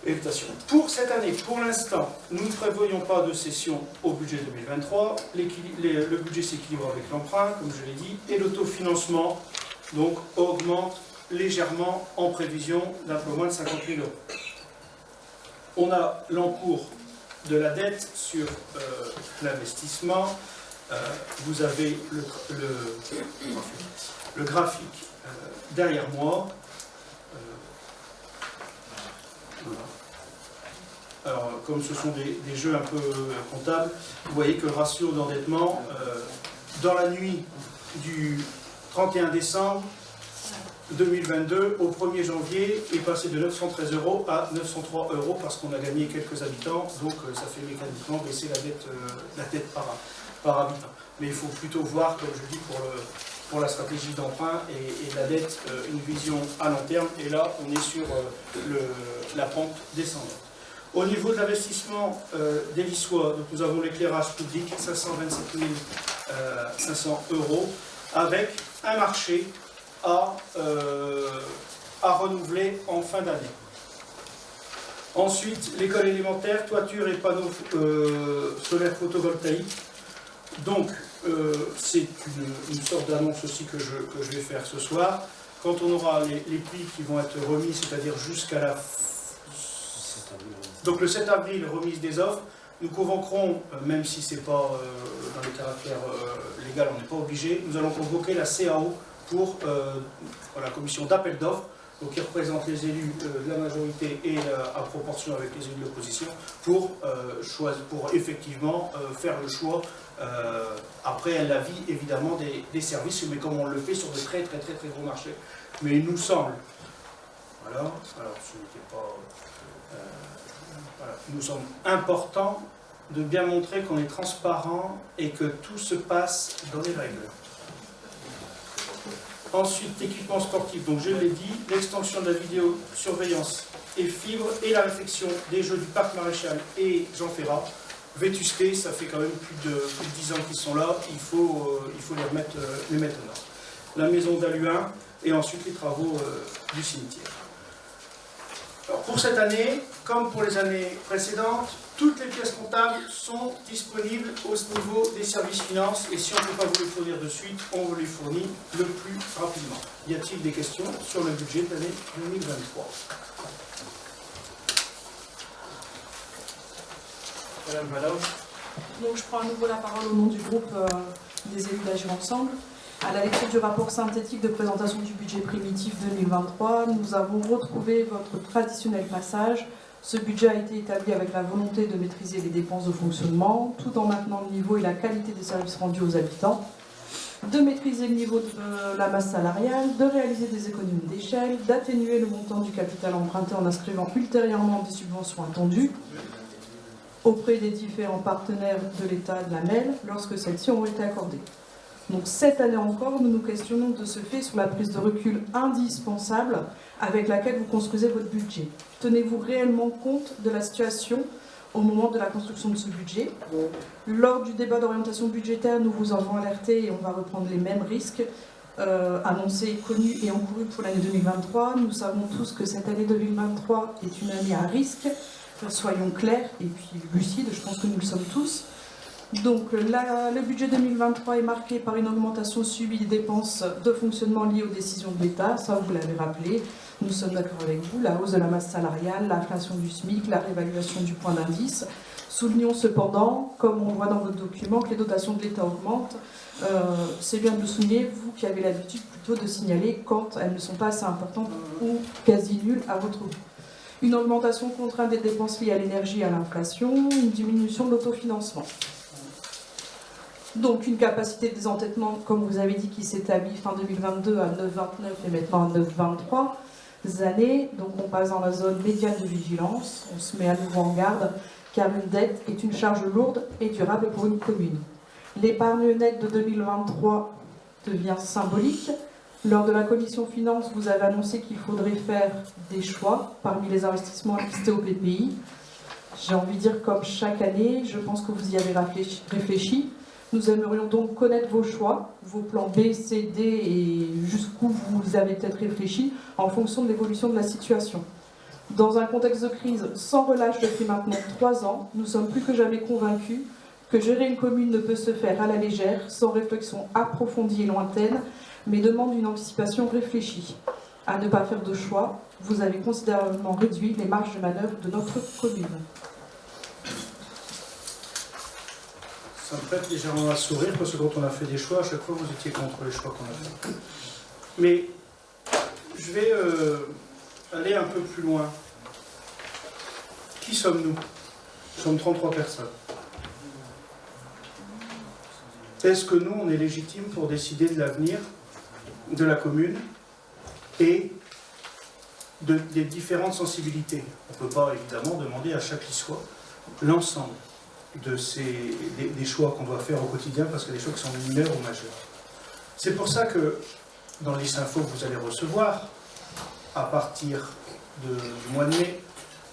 Et pour cette année, pour l'instant, nous ne prévoyons pas de cession au budget 2023. Le budget s'équilibre avec l'emprunt, comme je l'ai dit, et l'autofinancement donc, augmente légèrement en prévision d'un peu moins de 50 000 euros. On a l'encours de la dette sur l'investissement. Vous avez le graphique derrière moi. Voilà. Alors, comme ce sont des jeux un peu comptables, vous voyez que le ratio d'endettement, dans la nuit du 31 décembre 2022 au 1er janvier, est passé de 913 euros à 903 euros parce qu'on a gagné quelques habitants, donc ça fait mécaniquement baisser la dette par habitant. Mais il faut plutôt voir, comme je dis, pour la stratégie d'emprunt et la dette, une vision à long terme, et là on est sur la pente descendante. Au niveau de l'investissement des Lissois, donc nous avons l'éclairage public, 527 500 euros, avec un marché à renouveler en fin d'année. Ensuite, l'école élémentaire, toiture et panneaux solaires photovoltaïques. Donc, c'est une sorte d'annonce aussi que je vais faire ce soir. Quand on aura les prix qui vont être remis, c'est-à-dire jusqu'à la... Donc le 7 avril, remise des offres, nous convoquerons, même si ce n'est pas dans les caractères légaux, on n'est pas obligé, nous allons convoquer la CAO pour la commission d'appel d'offres, qui représente les élus de la majorité et à proportion avec les élus de l'opposition, pour effectivement faire le choix, après l'avis évidemment des services, mais comme on le fait sur de très gros marchés. Mais il nous semble, voilà, alors ce n'était pas... il nous semble important de bien montrer qu'on est transparent et que tout se passe dans les règles. Ensuite, équipement sportif, donc je l'ai dit, l'extension de la vidéosurveillance et fibre et la réfection des jeux du parc Maréchal et Jean Ferrat. Vétusté, ça fait quand même plus de 10 ans qu'ils sont là, il faut les mettre en ordre. La maison d'Aluin et ensuite les travaux du cimetière. Alors pour cette année, comme pour les années précédentes, toutes les pièces comptables sont disponibles au niveau des services finances et si on ne peut pas vous les fournir de suite, on vous les fournit le plus rapidement. Y a-t-il des questions sur le budget de l'année 2023? Madame Valao. Donc je prends à nouveau la parole au nom du groupe des élus d'Agir Ensemble. À la lecture du rapport synthétique de présentation du budget primitif 2023, nous avons retrouvé votre traditionnel passage. Ce budget a été établi avec la volonté de maîtriser les dépenses de fonctionnement, tout en maintenant le niveau et la qualité des services rendus aux habitants, de maîtriser le niveau de la masse salariale, de réaliser des économies d'échelle, d'atténuer le montant du capital emprunté en inscrivant ultérieurement des subventions attendues auprès des différents partenaires de l'État et de la MEL lorsque celles-ci ont été accordées. Donc cette année encore, nous nous questionnons de ce fait sur la prise de recul indispensable avec laquelle vous construisez votre budget. Tenez-vous réellement compte de la situation au moment de la construction de ce budget? Lors du débat d'orientation budgétaire, nous vous avons alerté et on va reprendre les mêmes risques annoncés, connus et encourus pour l'année 2023. Nous savons tous que cette année 2023 est une année à risque. Soyons clairs et puis lucides, je pense que nous le sommes tous. Donc le budget 2023 est marqué par une augmentation subie des dépenses de fonctionnement liées aux décisions de l'État, ça vous l'avez rappelé, nous sommes d'accord avec vous, la hausse de la masse salariale, l'inflation du SMIC, la réévaluation du point d'indice. Soulignons cependant, comme on voit dans votre document, que les dotations de l'État augmentent. C'est bien de le souligner, vous qui avez l'habitude plutôt de signaler quand elles ne sont pas assez importantes ou quasi nulles à votre goût. Une augmentation contrainte des dépenses liées à l'énergie et à l'inflation, une diminution de l'autofinancement. Donc une capacité de désendettement, comme vous avez dit, qui s'établit fin 2022 à 9,29 et maintenant à 9,23 années. Donc on passe dans la zone médiane de vigilance, on se met à nouveau en garde, car une dette est une charge lourde et durable pour une commune. L'épargne nette de 2023 devient symbolique. Lors de la commission finance, vous avez annoncé qu'il faudrait faire des choix parmi les investissements listés au PPI. J'ai envie de dire, comme chaque année, je pense que vous y avez réfléchi. Nous aimerions donc connaître vos choix, vos plans B, C, D et jusqu'où vous avez peut-être réfléchi en fonction de l'évolution de la situation. Dans un contexte de crise sans relâche depuis maintenant 3 ans, nous sommes plus que jamais convaincus que gérer une commune ne peut se faire à la légère, sans réflexion approfondie et lointaine, mais demande une anticipation réfléchie. À ne pas faire de choix, vous avez considérablement réduit les marges de manœuvre de notre commune. Ça me prête légèrement à sourire parce que quand on a fait des choix, à chaque fois vous étiez contre les choix qu'on a fait. Mais je vais aller un peu plus loin. Qui sommes-nous? Nous sommes 33 personnes. Est-ce que nous, on est légitime pour décider de l'avenir de la commune et des différentes sensibilités? On ne peut pas évidemment demander à chaque histoire l'ensemble des choix qu'on doit faire au quotidien parce que des choix qui sont mineurs ou majeurs. C'est pour ça que dans les infos que vous allez recevoir, à partir du mois de mai,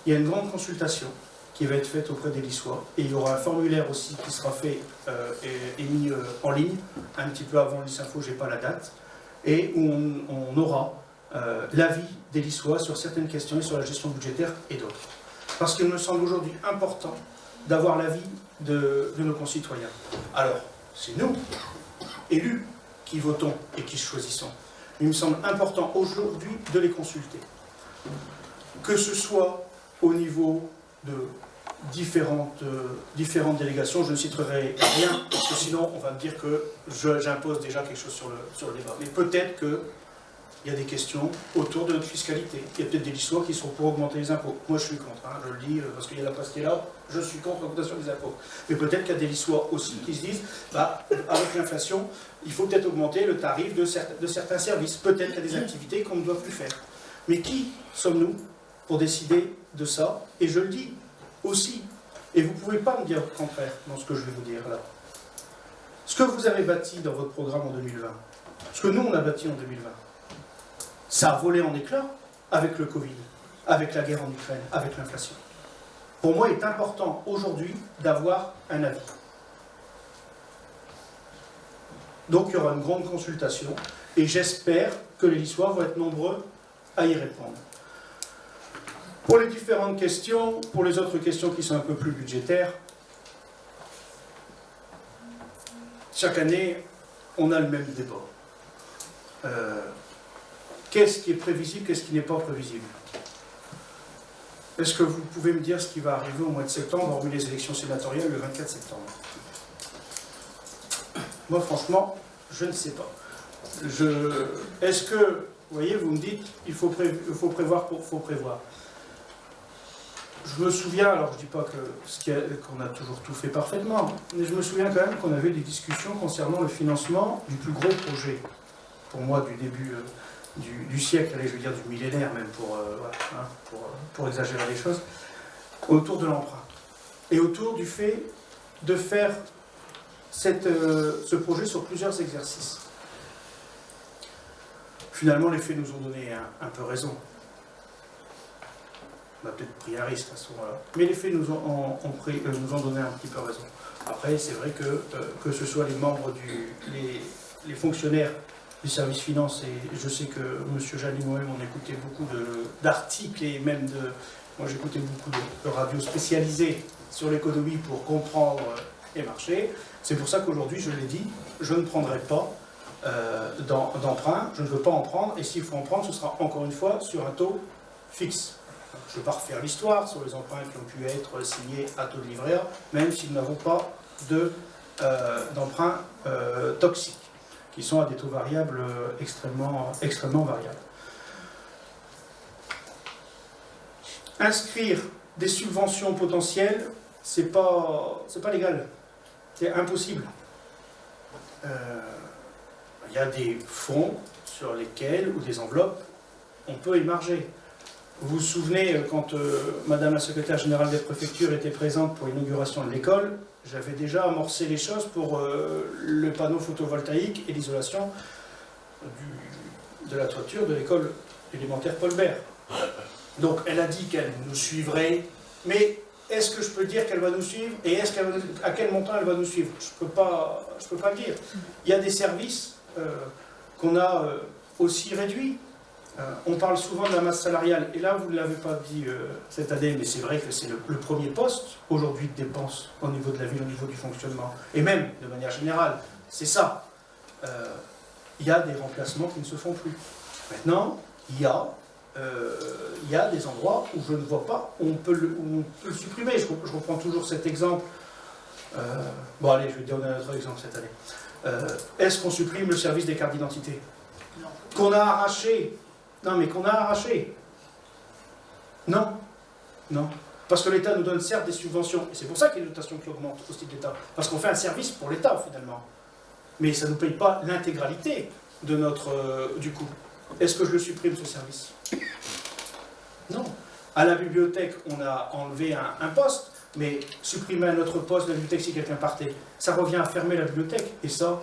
il y a une grande consultation qui va être faite auprès des Lissois et il y aura un formulaire aussi qui sera fait et mis en ligne un petit peu avant les infos, je n'ai pas la date, et où on aura l'avis des Lissois sur certaines questions et sur la gestion budgétaire et d'autres. Parce qu'il me semble aujourd'hui important d'avoir l'avis de nos concitoyens. Alors, c'est nous, élus, qui votons et qui choisissons. Il me semble important aujourd'hui de les consulter. Que ce soit au niveau de différentes délégations, je ne citerai rien, parce que sinon on va me dire que j'impose déjà quelque chose sur le débat. Mais peut-être qu'il y a des questions autour de notre fiscalité. Il y a peut-être des Lissois qui sont pour augmenter les impôts. Moi je suis contre, hein, je le dis, parce qu'il y a la presse qui est là, je suis contre l'augmentation des impôts. Mais peut-être qu'il y a des Lissois aussi qui se disent, bah, avec l'inflation, il faut peut-être augmenter le tarif de certains services. Peut-être qu'il y a des activités qu'on ne doit plus faire. Mais qui sommes-nous pour décider de ça? Et je le dis aussi, et vous ne pouvez pas me dire le contraire dans ce que je vais vous dire là. Ce que vous avez bâti dans votre programme en 2020, ce que nous on a bâti en 2020, ça a volé en éclats avec le Covid, avec la guerre en Ukraine, avec l'inflation. Pour moi, il est important aujourd'hui d'avoir un avis. Donc il y aura une grande consultation, et j'espère que les Lissois vont être nombreux à y répondre. Pour les différentes questions, pour les autres questions qui sont un peu plus budgétaires, chaque année, on a le même débat. Qu'est-ce qui est prévisible, qu'est-ce qui n'est pas prévisible? Est-ce que vous pouvez me dire ce qui va arriver au mois de septembre, hormis les élections sénatoriales le 24 septembre? Moi, franchement, je ne sais pas. Est-ce que, vous voyez, vous me dites, il faut prévoir faut prévoir. Je me souviens, alors je ne dis pas qu'on a toujours tout fait parfaitement, mais je me souviens quand même qu'on avait des discussions concernant le financement du plus gros projet, pour moi, du début du siècle, allez, je veux dire du millénaire même, pour exagérer les choses, autour de l'emprunt. Et autour du fait de faire ce projet sur plusieurs exercices. Finalement, les faits nous ont donné un peu raison. On a peut-être pris un risque à ce moment-là. Mais les faits nous ont donné un petit peu raison. Après, c'est vrai que ce soit les membres, les fonctionnaires du service finance, et je sais que M. Jalli, moi-même, on écoutait beaucoup d'articles et même moi j'écoutais beaucoup de radios spécialisées sur l'économie pour comprendre les marchés. C'est pour ça qu'aujourd'hui, je l'ai dit, je ne prendrai pas d'emprunt, je ne veux pas en prendre, et s'il faut en prendre, ce sera encore une fois sur un taux fixe. Je ne vais pas refaire l'histoire sur les emprunts qui ont pu être signés à taux de livret A, même si nous n'avons pas d'emprunts toxiques, qui sont à des taux variables extrêmement variables. Inscrire des subventions potentielles, c'est pas légal, c'est impossible. Il y a des fonds sur lesquels, ou des enveloppes, on peut émarger. Vous vous souvenez, quand Madame la secrétaire générale des préfectures était présente pour l'inauguration de l'école, j'avais déjà amorcé les choses pour le panneau photovoltaïque et l'isolation de la toiture de l'école élémentaire Paul Bert. Donc elle a dit qu'elle nous suivrait, mais est-ce que je peux dire qu'elle va nous suivre et à quel montant elle va nous suivre? Je peux pas le dire. Il y a des services qu'on a aussi réduits. On parle souvent de la masse salariale, et là vous ne l'avez pas dit cette année, mais c'est vrai que c'est le premier poste aujourd'hui de dépenses au niveau de la ville, au niveau du fonctionnement, et même de manière générale, c'est ça. Il y a des remplacements qui ne se font plus. Maintenant, il y a des endroits où je ne vois pas où on peut le supprimer. Je reprends toujours cet exemple. Bon allez, je vais donner un autre exemple cette année. Est-ce qu'on supprime le service des cartes d'identité? Non. Qu'on a arraché. Non, mais qu'on a arraché. Non. Non. Parce que l'État nous donne certes des subventions, et c'est pour ça qu'il y a une dotation qui augmente au style de l'État. Parce qu'on fait un service pour l'État, finalement. Mais ça ne nous paye pas l'intégralité de notre du coût. Est-ce que je le supprime, ce service? Non. À la bibliothèque, on a enlevé un poste, mais supprimer un autre poste de la bibliothèque si quelqu'un partait, ça revient à fermer la bibliothèque. Et ça,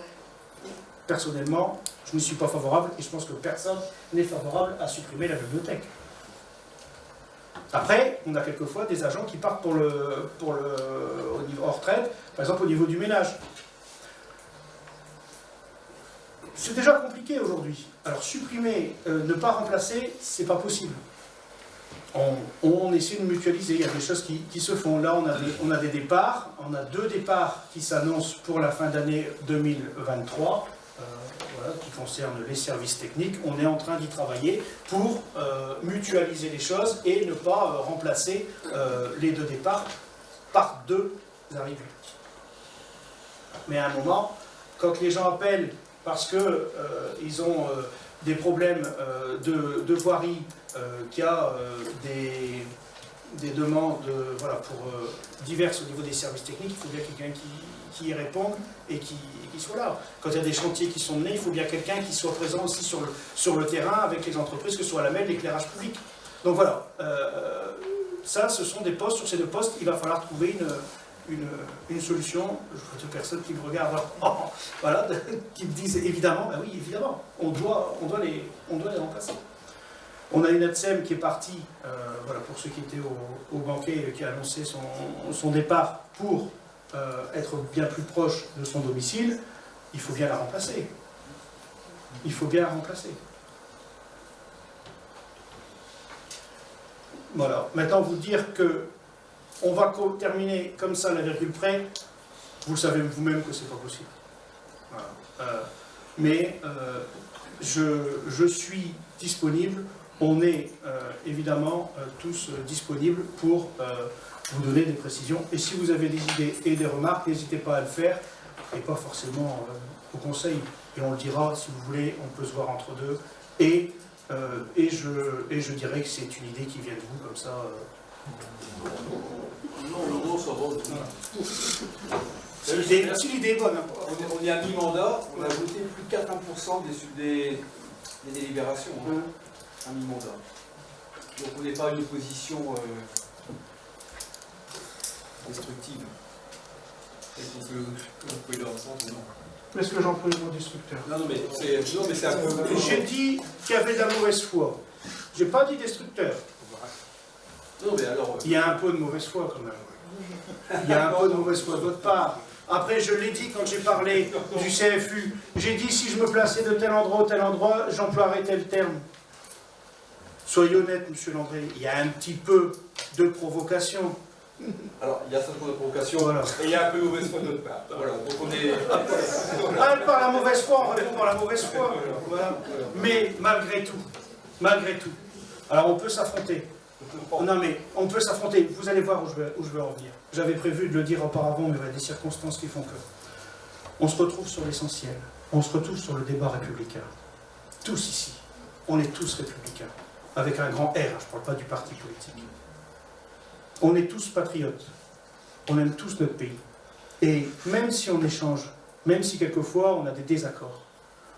personnellement, je n'y suis pas favorable, et je pense que personne n'est favorable à supprimer la bibliothèque. Après, on a quelquefois des agents qui partent au niveau hors retraite, par exemple au niveau du ménage. C'est déjà compliqué aujourd'hui. Alors supprimer, ne pas remplacer, c'est pas possible. On essaie de mutualiser, il y a des choses qui se font. Là, on a des départs, on a 2 départs qui s'annoncent pour la fin d'année 2023, voilà, qui concernent les services techniques. On est en train d'y travailler pour mutualiser les choses et ne pas remplacer les 2 départs par 2 arrivées. Mais à un moment, quand les gens appellent parce qu'ils ont des problèmes de voirie, qu'il y a des demandes voilà, pour diverses au niveau des services techniques, il faut bien quelqu'un qui y réponde et qui soit là. Quand il y a des chantiers qui sont menés, il faut bien quelqu'un qui soit présent aussi sur le terrain avec les entreprises, que ce soit la MED, l'éclairage public. Donc voilà, ça ce sont des postes, sur ces 2 postes, il va falloir trouver une solution. Je vois deux personnes qui me regardent, voilà, qui me disent évidemment, ben oui, évidemment, on doit les remplacer. On a une ATSEM qui est partie, voilà, pour ceux qui étaient au banquet, qui a annoncé son départ pour être bien plus proche de son domicile. Il faut bien la remplacer. Il faut bien la remplacer. Voilà. Maintenant, vous dire que on va terminer comme ça la virgule près, vous le savez vous-même que c'est pas possible. Voilà. Mais je suis disponible. On est évidemment tous disponibles pour vous donner des précisions. Et si vous avez des idées et des remarques, n'hésitez pas à le faire, et pas forcément au conseil. Et on le dira, si vous voulez, on peut se voir entre deux. Et je dirais que c'est une idée qui vient de vous, comme ça. Non, ça va. Si l'idée est bonne. On est à mi-mandat, on a voté plus de 80% des délibérations. Hein. À mi-mandat. Donc on n'est pas une opposition destructive. Est-ce que vous pouvez le ressentir? Non. Est-ce que j'emploie le mot destructeur? Non, mais c'est un peu... J'ai dit qu'il y avait de la mauvaise foi. J'ai pas dit destructeur. Non, mais alors... Il y a un peu de mauvaise foi quand même. Il y a un peu de mauvaise foi de votre part. Après, je l'ai dit quand j'ai parlé du CFU. J'ai dit si je me plaçais de tel endroit au tel endroit, j'emploierais tel terme. Soyez honnête, monsieur Landré, il y a un petit peu de provocation. Alors, il y a certaines provocations, Voilà. Et il y a un peu de mauvaise foi de notre part. Voilà, donc on est... Ah, par la mauvaise foi, on répond par la mauvaise foi. Voilà. Mais malgré tout, alors on peut s'affronter. Non mais on peut s'affronter, vous allez voir où je veux en venir. J'avais prévu de le dire auparavant, mais il y a des circonstances qui font que. On se retrouve sur l'essentiel, on se retrouve sur le débat républicain. Tous ici, on est tous républicains, avec un grand R, je ne parle pas du parti politique. On est tous patriotes, on aime tous notre pays. Et même si on échange, même si quelquefois on a des désaccords,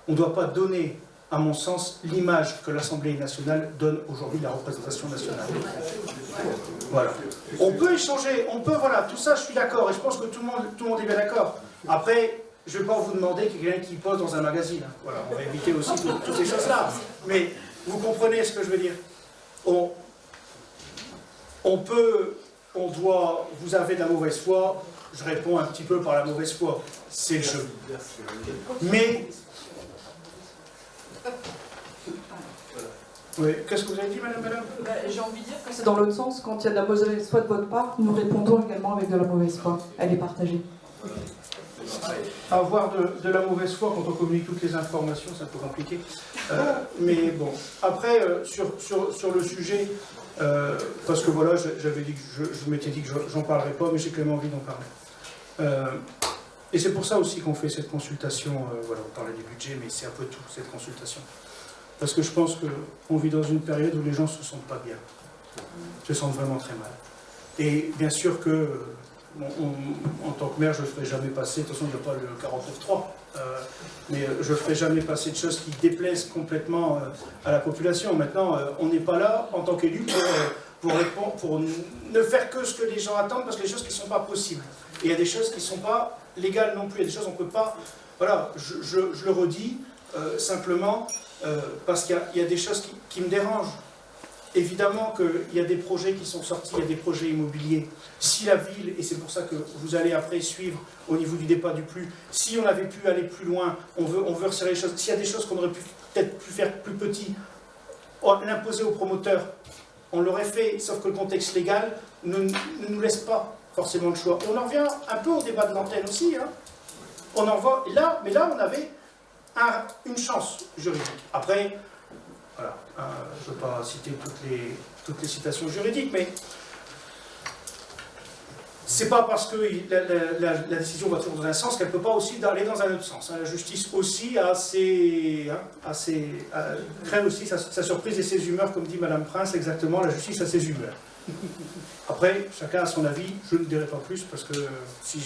on ne doit pas donner, à mon sens, l'image que l'Assemblée nationale donne aujourd'hui de la représentation nationale. Voilà. On peut échanger, on peut, voilà, tout ça je suis d'accord, et je pense que tout le monde est bien d'accord. Après, je ne vais pas vous demander qu'il y ait quelqu'un qui pose dans un magazine. Hein. Voilà, on va éviter aussi toutes ces choses-là. Mais vous comprenez ce que je veux dire. Vous avez de la mauvaise foi, je réponds un petit peu par la mauvaise foi, c'est le jeu. Mais Oui. Qu'est-ce que vous avez dit, madame? J'ai envie de dire que c'est dans l'autre sens. Quand il y a de la mauvaise foi de votre part, nous répondons également avec de la mauvaise foi. Elle est partagée. Avoir de la mauvaise foi quand on communique toutes les informations, c'est un peu compliqué. Mais bon, après, sur le sujet, parce que voilà, j'avais dit que je m'étais dit que j'en parlerais pas, mais j'ai quand même envie d'en parler. Et c'est pour ça aussi qu'on fait cette consultation. Voilà, on parlait du budget, mais c'est un peu tout, cette consultation. Parce que je pense qu'on vit dans une période où les gens ne se sentent pas bien. Se sentent vraiment très mal. Et bien sûr que, en tant que maire, je ne ferai jamais passer, de toute façon, il n'y a pas le 49.3, mais je ne ferai jamais passer de choses qui déplaisent complètement à la population. Maintenant, on n'est pas là, en tant qu'élu, pour ne faire que ce que les gens attendent, parce que les choses qui ne sont pas possibles. Et il y a des choses qui ne sont pas légales non plus, il y a des choses qu'on ne peut pas... Voilà, je le redis, simplement, parce qu'il y a des choses qui me dérangent. Évidemment qu'il y a des projets qui sont sortis, il y a des projets immobiliers. Si la ville, et c'est pour ça que vous allez après suivre au niveau du départ du plus, si on avait pu aller plus loin, on veut resserrer les choses, s'il y a des choses qu'on aurait peut-être pu faire plus petit, l'imposer aux promoteurs, on l'aurait fait, sauf que le contexte légal ne nous laisse pas forcément le choix. On en revient un peu au débat de l'antenne aussi, hein. On en voit, mais là on avait une chance juridique. Après, voilà, je ne veux pas citer toutes les citations juridiques, mais c'est pas parce que la décision va toujours dans un sens qu'elle ne peut pas aussi aller dans un autre sens. La justice aussi crée aussi sa surprise et ses humeurs, comme dit Madame Prince, exactement, la justice a ses humeurs. Après, chacun a son avis, je ne dirai pas plus, parce que si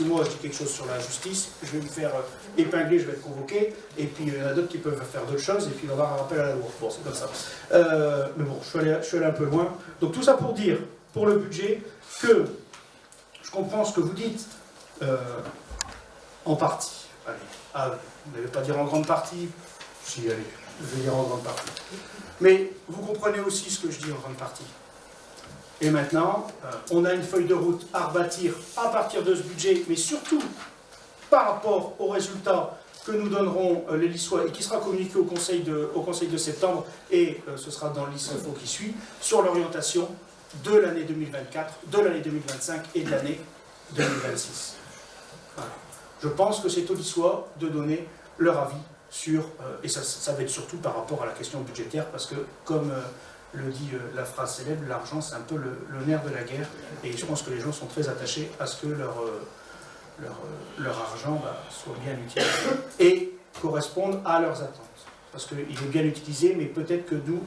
moi je dis quelque chose sur la justice, je vais me faire épingler, je vais être convoqué, et puis il y en a d'autres qui peuvent faire d'autres choses, et puis il va y avoir un rappel à la loi. Bon, c'est comme ça. Mais bon, je suis allé un peu loin. Donc tout ça pour dire, pour le budget, que je comprends ce que vous dites, en partie. Allez, vous n'allez pas dire en grande partie, si, allez, je vais dire en grande partie. Mais vous comprenez aussi ce que je dis en grande partie. Et maintenant, on a une feuille de route à rebâtir à partir de ce budget, mais surtout par rapport aux résultats que nous donnerons les Lissois et qui sera communiqué au Conseil de septembre, et ce sera dans l'ISINFO qui suit, sur l'orientation de l'année 2024, de l'année 2025 et de l'année 2026. Voilà. Je pense que c'est aux Lissois de donner leur avis sur, et ça va être surtout par rapport à la question budgétaire, parce que comme le dit la phrase célèbre, l'argent c'est un peu le nerf de la guerre, et je pense que les gens sont très attachés à ce que leur argent soit bien utilisé et corresponde à leurs attentes. Parce qu'il est bien utilisé, mais peut-être que nous,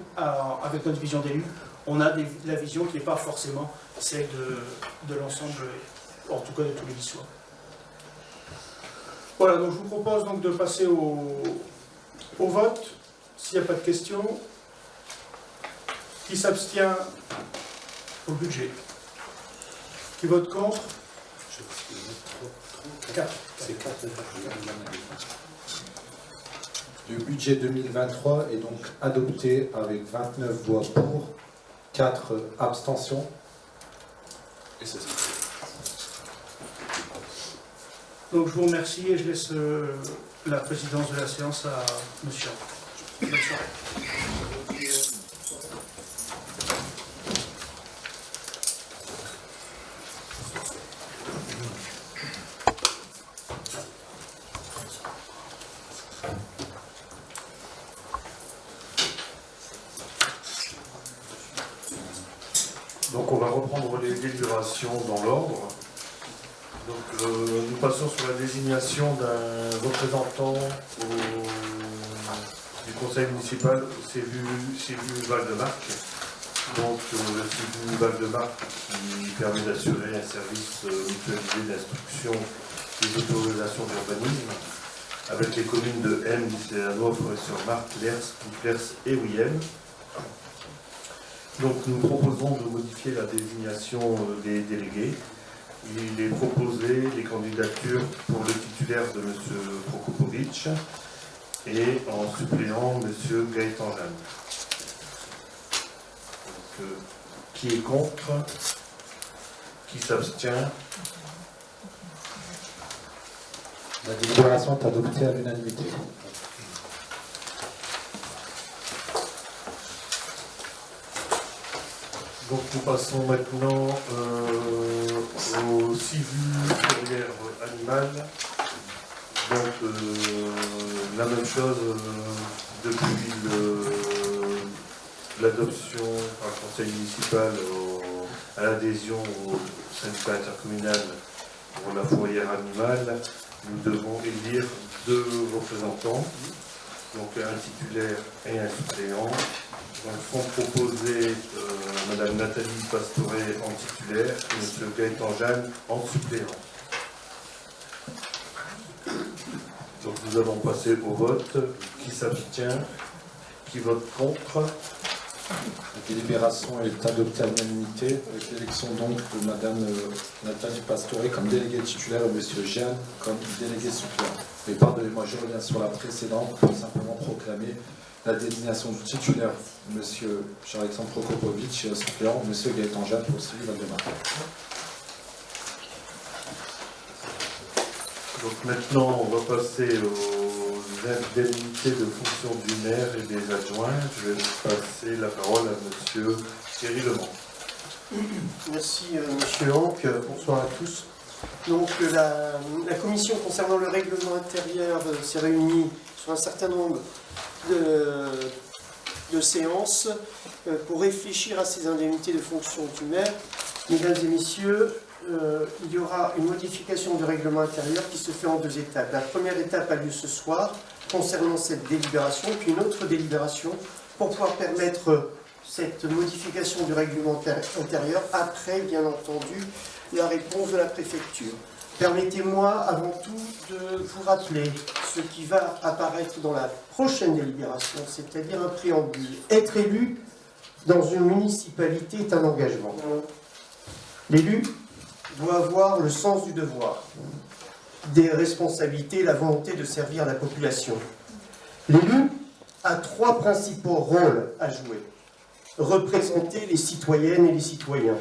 avec notre vision d'élu, on a la vision qui n'est pas forcément celle de l'ensemble, en tout cas de tous les Lissois. Voilà, donc je vous propose donc de passer au vote, s'il n'y a pas de questions. Qui s'abstient au budget? Qui vote contre? 4. C'est 4. Le budget 2023 est donc adopté avec 29 voix pour, 4 abstentions. Et c'est ça. Donc je vous remercie et je laisse la présidence de la séance à monsieur. Bonne soirée. Donc on va reprendre les délibérations dans l'ordre. Donc nous passons sur la désignation d'un représentant du conseil municipal au CVU Val-de-Marc. Donc le CVU Val-de-Marc qui permet d'assurer un service mutualisé d'instruction des autorisations d'urbanisme avec les communes de M, Lycéanois, Forêt-sur-Marc, Lers et Ouillem. Donc nous proposons de modifier la désignation des délégués. Il est proposé les candidatures pour le titulaire de M. Prokopovic et en suppléant M. Gaëtan Jeanne. Donc, qui est contre? Qui s'abstient? La délibération est adoptée à l'unanimité. Donc nous passons maintenant au civil carrière animale. Donc la même chose depuis l'adoption par le conseil municipal à l'adhésion au syndicat intercommunal pour la fourrière animale, nous devons élire 2 représentants, donc un titulaire et un suppléant. Donc sont proposés Madame Nathalie Pastoret en titulaire et Monsieur Gaëtan Jeanne en suppléant. Donc nous allons passer au vote. Qui s'abstient? Qui vote contre? La délibération est adoptée à l'unanimité avec l'élection donc de Madame Nathalie Pastoret comme déléguée titulaire et Monsieur Jeanne comme délégué suppléant. Mais pardonnez-moi, je reviens sur la précédente pour simplement proclamer la désignation du titulaire, Monsieur Charles-Alexandre Prokopovitch, et suppléant, Monsieur Gaëtan Jeanne pour le civil Val-de-Marne. Donc maintenant, on va passer aux indemnités de fonction du maire et des adjoints. Je vais passer la parole à Monsieur Thierry Lemont. Merci Monsieur Hanck, bonsoir à tous. Donc la commission concernant le règlement intérieur s'est réunie sur un certain nombre de séances pour réfléchir à ces indemnités de fonction du maire. Mesdames et messieurs, il y aura une modification du règlement intérieur qui se fait en 2 étapes. La première étape a lieu ce soir concernant cette délibération, puis une autre délibération pour pouvoir permettre cette modification du règlement intérieur après, bien entendu, la réponse de la préfecture. Permettez-moi avant tout de vous rappeler ce qui va apparaître dans la prochaine délibération, c'est-à-dire un préambule. Être élu dans une municipalité est un engagement. L'élu doit avoir le sens du devoir, des responsabilités, la volonté de servir la population. L'élu a 3 principaux rôles à jouer. Représenter les citoyennes et les citoyens.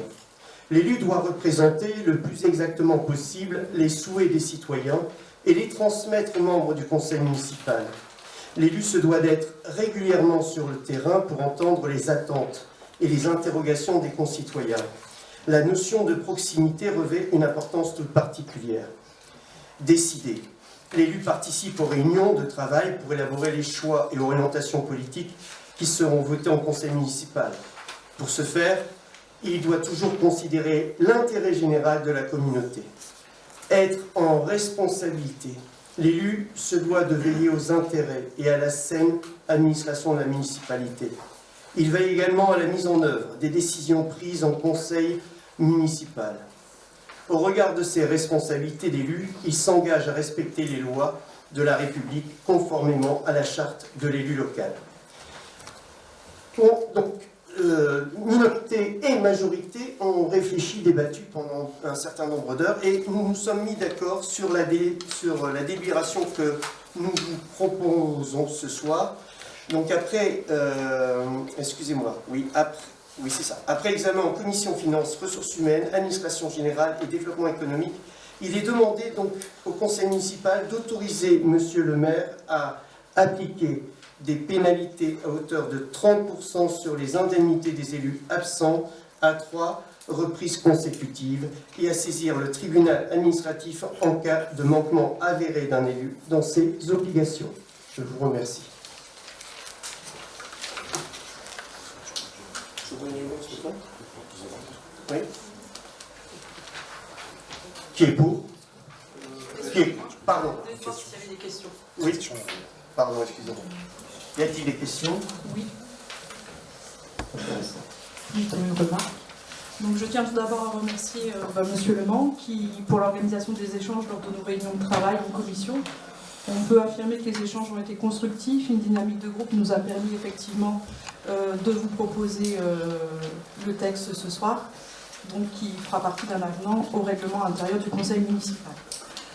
L'élu doit représenter le plus exactement possible les souhaits des citoyens et les transmettre aux membres du conseil municipal. L'élu se doit d'être régulièrement sur le terrain pour entendre les attentes et les interrogations des concitoyens. La notion de proximité revêt une importance toute particulière. Décider. L'élu participe aux réunions de travail pour élaborer les choix et orientations politiques qui seront votés en conseil municipal. Pour ce faire, il doit toujours considérer l'intérêt général de la communauté. Être en responsabilité. L'élu se doit de veiller aux intérêts et à la saine administration de la municipalité. Il veille également à la mise en œuvre des décisions prises en conseil municipal. Au regard de ses responsabilités d'élu, il s'engage à respecter les lois de la République conformément à la charte de l'élu local. Donc, minorité et majorité ont réfléchi, débattu pendant un certain nombre d'heures et nous nous sommes mis d'accord sur la délibération que nous vous proposons ce soir. Donc après, c'est ça. Après examen en commission finances, ressources humaines, administration générale et développement économique, il est demandé donc au conseil municipal d'autoriser monsieur le maire à appliquer des pénalités à hauteur de 30% sur les indemnités des élus absents à 3 reprises consécutives et à saisir le tribunal administratif en cas de manquement avéré d'un élu dans ses obligations. Je vous remercie. Oui. Qui est pour? Pardon. Je pense qu'il y avait des questions. Oui. Pardon, excusez-moi. Y a-t-il des questions? Oui. Une remarque. Donc je tiens tout d'abord à remercier Monsieur Le Mans pour l'organisation des échanges lors de nos réunions de travail en commission. On peut affirmer que les échanges ont été constructifs. Une dynamique de groupe nous a permis effectivement de vous proposer le texte ce soir, donc qui fera partie d'un avenant au règlement intérieur du conseil municipal.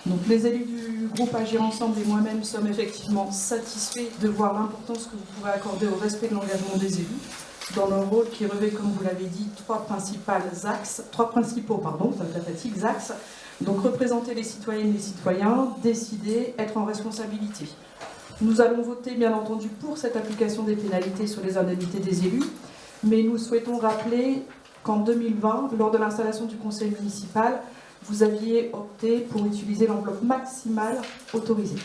Donc les élus du groupe Agir Ensemble et moi-même sommes effectivement satisfaits de voir l'importance que vous pouvez accorder au respect de l'engagement des élus dans leur rôle qui revêt, comme vous l'avez dit, 3 principaux axes. Donc représenter les citoyennes et les citoyens, décider, être en responsabilité. Nous allons voter bien entendu pour cette application des pénalités sur les indemnités des élus, mais nous souhaitons rappeler qu'en 2020, lors de l'installation du conseil municipal, vous aviez opté pour utiliser l'enveloppe maximale autorisée.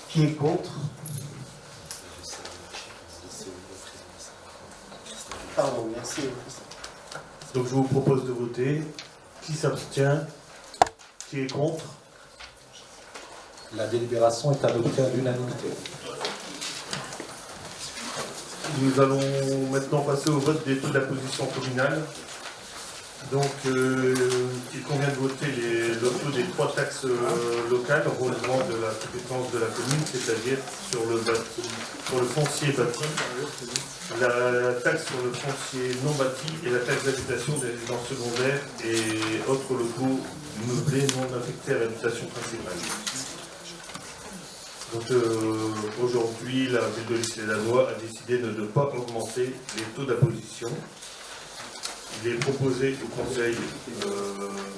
Qui est contre? Pardon, merci. Donc je vous propose de voter. Qui s'abstient? Qui est contre? La délibération est adoptée à l'unanimité. Nous allons maintenant passer au vote des taux d'imposition communale. Donc, il convient de voter le taux des 3 taxes locales relevant de la compétence de la commune, c'est-à-dire sur le foncier bâti, la taxe sur le foncier non bâti et la taxe d'habitation des résidences secondaires et autres locaux meublés non affectés à l'habitation principale. Donc aujourd'hui, la ville de L'Isle-et-la-Noix a décidé de ne pas augmenter les taux d'imposition. Il est proposé au conseil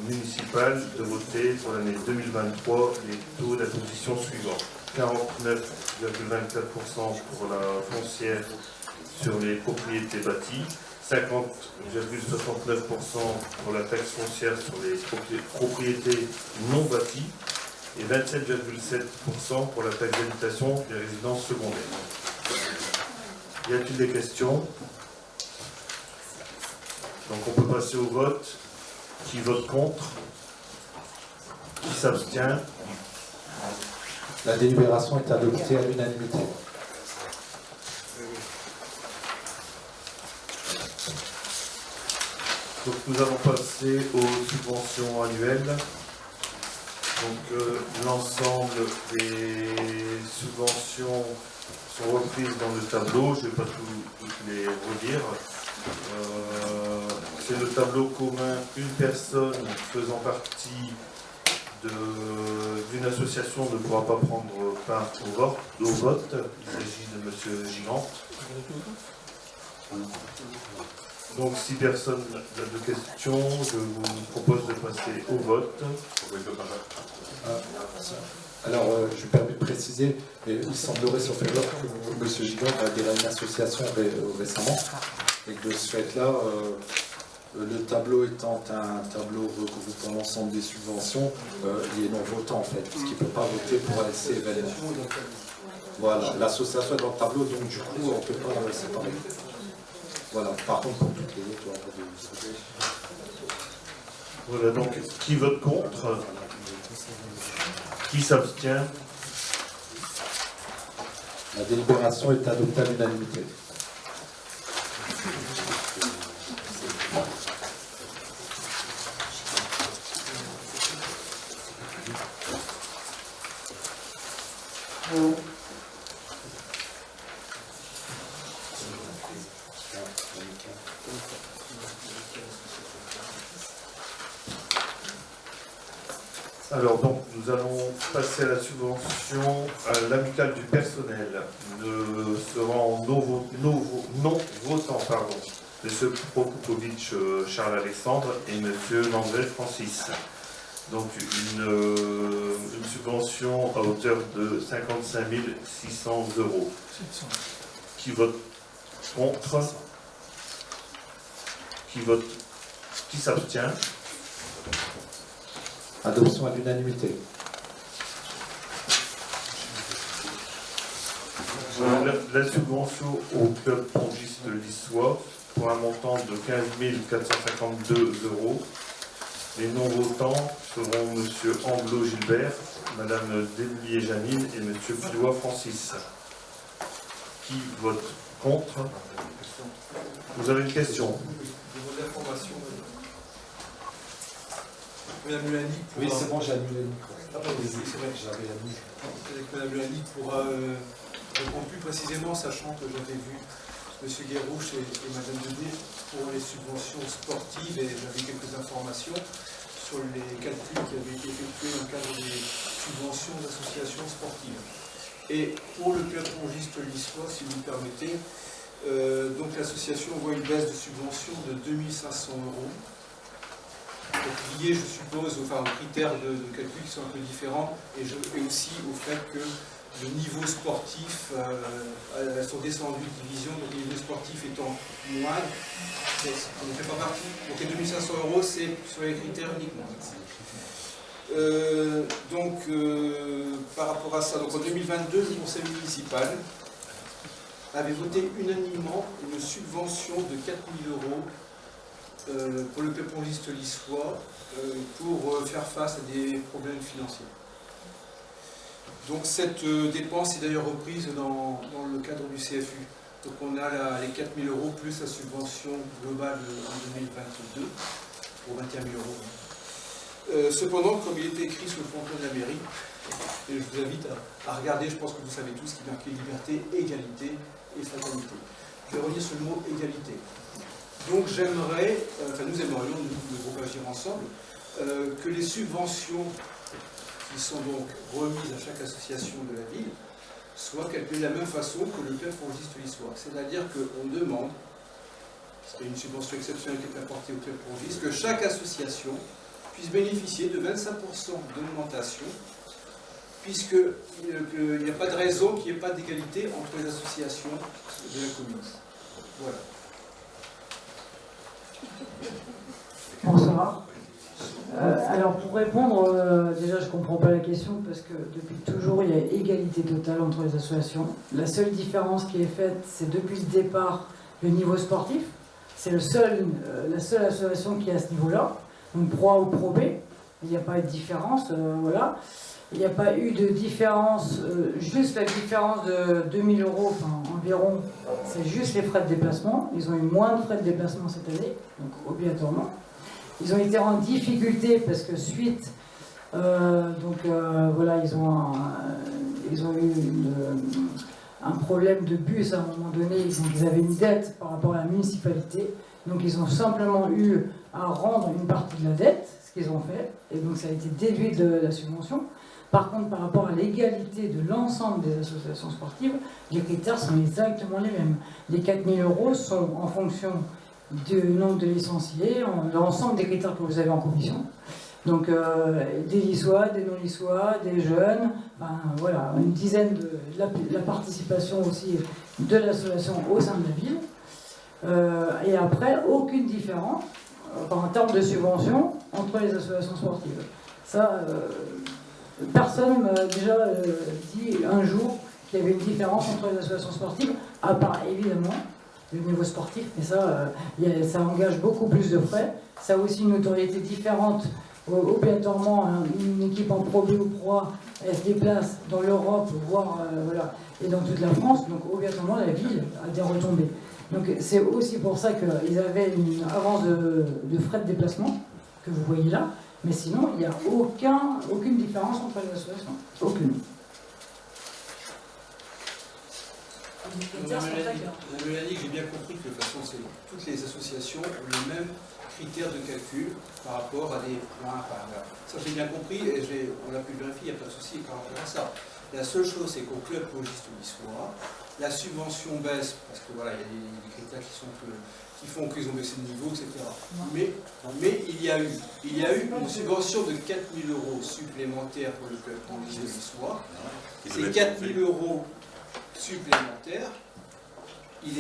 municipal de voter pour l'année 2023 les taux d'imposition suivants. 49,24% pour la foncière sur les propriétés bâties, 50,69% pour la taxe foncière sur les propriétés non bâties, et 27,7% pour la taxe d'habitation des résidences secondaires. Y a-t-il des questions? Donc on peut passer au vote. Qui vote contre? Qui s'abstient? La délibération est adoptée à l'unanimité. Donc nous allons passer aux subventions annuelles. Donc l'ensemble des subventions sont reprises dans le tableau. Je ne vais pas toutes les redire. C'est le tableau commun. Une personne faisant partie d'une association ne pourra pas prendre part au vote. Il s'agit de M. Gigante. Donc si personne n'a de questions, je vous propose de passer au vote. Alors, je me permets de préciser, il semblerait sur faveur que M. Gigant a adhéré à une association récemment, et que de ce fait-là, le tableau étant un tableau regroupant l'ensemble des subventions, il est non-votant en fait, parce qu'il ne peut pas voter pour ASC événement. Voilà, l'association est dans le tableau, donc du coup, on ne peut pas la séparer. Voilà, par contre, pour toutes les autres, on va pas. Voilà, donc qui vote contre? Qui s'abstient? La délibération est adoptée à l'unanimité. Alors donc, nous allons passer à la subvention à l'amicale du personnel. Nous serons non-votants, pardon. M. Prokopovitch Charles-Alexandre et M. Landrel Francis. Donc une subvention à hauteur de 55 600 €. Qui vote contre? Qui s'abstient? Adoption à l'unanimité. La subvention au club pongiste l'Issois pour un montant de 15 452 €. Les non-votants seront M. Amblot Gilbert, Mme Desmouliers Janine et M. Pilois Francis. Qui vote contre? Vous avez une question? Madame Mulani, Oui, c'est bon, j'ai annulé le micro. c'est vrai. J'avais annulé. Avec Madame Mulani pourra répondre plus précisément, sachant que j'avais vu M. Guérouche et Madame Denis pour les subventions sportives et j'avais quelques informations sur les calculs qui avaient été effectués dans le cadre des subventions d'associations sportives. Et pour le club pongiste l'Issois, si vous me permettez, donc l'association voit une baisse de subvention de 2500 €. Lié, je suppose, aux critères de calcul qui sont un peu différents et aussi au fait que le niveau sportif, elles sont descendues de division, donc le niveau sportif étant moindre, on ne fait pas partie. Donc les 2500 €, c'est sur les critères uniquement. Par rapport à ça, donc en 2022, le conseil municipal avait voté unanimement une subvention de 4 000 € pour le club pongiste lissois pour faire face à des problèmes financiers. Donc cette dépense est d'ailleurs reprise dans le cadre du CFU. Donc on a les 4 000 € plus la subvention globale en 2022 pour 21 000 €. Cependant, comme il était écrit sur le fronton de la mairie, et je vous invite à regarder, je pense que vous savez tous, qui est marqué liberté, égalité et fraternité. Je vais revenir sur le mot égalité. Donc j'aimerais, nous aimerions, nous, le groupe Agir Ensemble, que les subventions qui sont donc remises à chaque association de la ville soient calculées de la même façon que le club pongiste lissois. C'est-à-dire qu'on demande, c'est une subvention exceptionnelle qui est apportée au club pongiste, que chaque association puisse bénéficier de 25% d'augmentation, puisqu'il n'y a pas de raison qu'il n'y ait pas d'égalité entre les associations de la commune. Voilà. Bonsoir. Alors pour répondre, déjà je ne comprends pas la question parce que depuis toujours il y a égalité totale entre les associations. La seule différence qui est faite, c'est depuis le départ le niveau sportif. C'est la seule association qui est à ce niveau-là, donc Pro A ou Pro B. Il n'y a pas eu de différence, voilà. Il n'y a pas eu de différence, juste la différence de 2 000 €, enfin environ, c'est juste les frais de déplacement. Ils ont eu moins de frais de déplacement cette année, donc obligatoirement. Ils ont été en difficulté parce que suite, voilà, ils ont eu un problème de bus à un moment donné, ils avaient une dette par rapport à la municipalité, donc ils ont simplement eu à rendre une partie de la dette, ce qu'ils ont fait, et donc ça a été déduit de la subvention. Par contre, par rapport à l'égalité de l'ensemble des associations sportives, les critères sont exactement les mêmes. Les 4 000 € sont en fonction du nombre de licenciés, l'ensemble des critères que vous avez en commission. Donc des lissois, des non-lissois, des jeunes, enfin, voilà, une dizaine de la participation aussi de l'association au sein de la ville. Et après, aucune différence en termes de subvention entre les associations sportives. Ça, personne m'a déjà dit un jour qu'il y avait une différence entre les associations sportives, à part évidemment le niveau sportif, mais ça, ça engage beaucoup plus de frais. Ça a aussi une notoriété différente. Obligatoirement, une équipe en Pro B ou Pro A, elle se déplace dans l'Europe, voire voilà, et dans toute la France, donc obligatoirement la ville a des retombées. Donc c'est aussi pour ça qu'ils avaient une avance de frais de déplacement, que vous voyez là, mais sinon il n'y a aucune différence entre les associations. Aucune. Mélanie, j'ai bien compris que de toute façon, toutes les associations ont les mêmes critères de calcul par rapport à des points. Ça, j'ai bien compris et on l'a pu vérifier, il n'y a pas de souci par rapport à ça. La seule chose, c'est qu'au club pongiste lissois, la subvention baisse parce que voilà, il y a des critères qui font qu'ils ont baissé de niveau, etc. Mais il y a eu une subvention de 4 000 € supplémentaires pour le club pongiste lissois. Ces 4 000 € supplémentaires, il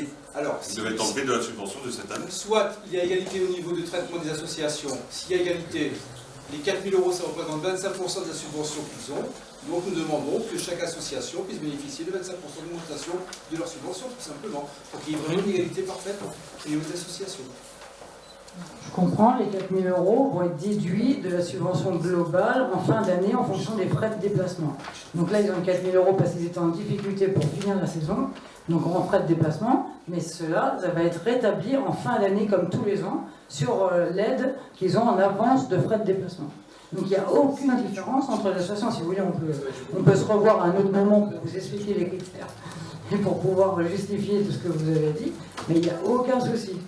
devait être enlevé de la subvention de cette année. Soit il y a égalité au niveau de traitement des associations. S'il y a égalité, les 4 000 € ça représente 25% de la subvention qu'ils ont. Donc nous demandons que chaque association puisse bénéficier de 25% d'augmentation de leur subvention, tout simplement, pour qu'il y ait vraiment une égalité parfaite au niveau des associations. Je comprends, les 4 000 € vont être déduits de la subvention globale en fin d'année en fonction des frais de déplacement. Donc là, ils ont 4 000 € parce qu'ils étaient en difficulté pour finir la saison, donc en frais de déplacement, mais cela, ça va être rétabli en fin d'année comme tous les ans sur l'aide qu'ils ont en avance de frais de déplacement. Donc il n'y a aucune différence entre les associations. Si vous voulez, on peut se revoir à un autre moment pour vous expliquer les critères et pour pouvoir justifier tout ce que vous avez dit, mais il n'y a aucun souci.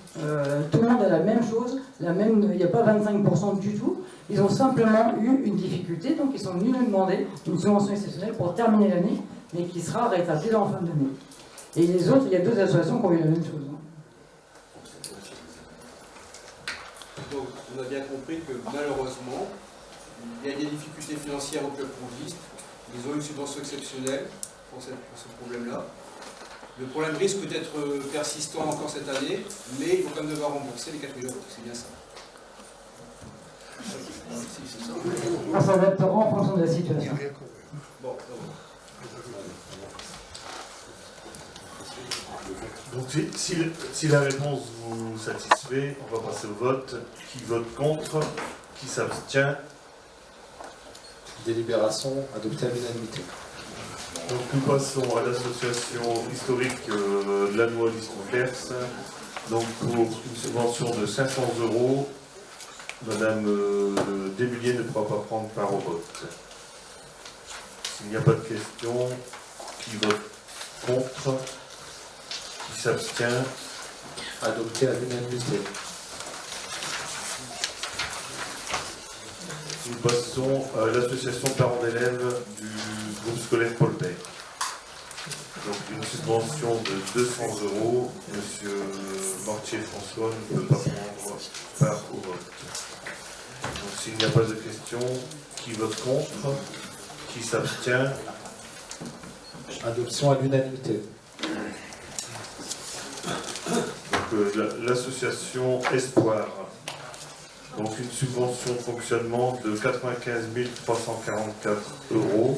Tout le monde a la même chose, il n'y a pas 25% du tout. Ils ont simplement eu une difficulté, donc ils sont venus nous demander une subvention exceptionnelle pour terminer l'année, mais qui sera rétablie en fin d'année. Et les autres, il y a 2 associations qui ont eu la même chose. Donc on a bien compris que malheureusement, il y a des difficultés financières au club pongiste. Ils ont une subvention exceptionnelle. pour ce problème-là. Le problème risque d'être persistant encore cette année, mais ils vont quand même devoir rembourser les 4 000 €, c'est bien ça. Ça va être en fonction de la situation. Bon, donc si la réponse vous satisfait, on va passer au vote. Qui vote contre? Qui s'abstient? Délibération adoptée à l'unanimité. Donc nous passons à l'association historique de Lannoy Liston-Flers. Donc pour une subvention de 500 €, Madame Desmulliers ne pourra pas prendre part au vote. S'il n'y a pas de questions, qui vote contre? Qui s'abstient? Adopté à l'unanimité. Nous passons à l'association parents d'élèves du groupe scolaire Paul Bert. Donc une subvention de 200 €. Monsieur Mortier-François ne peut pas prendre part au vote. Donc s'il n'y a pas de questions, qui vote contre? Qui s'abstient? Adoption à l'unanimité. Donc l'association Espoir. Donc une subvention de fonctionnement de 95 344 €.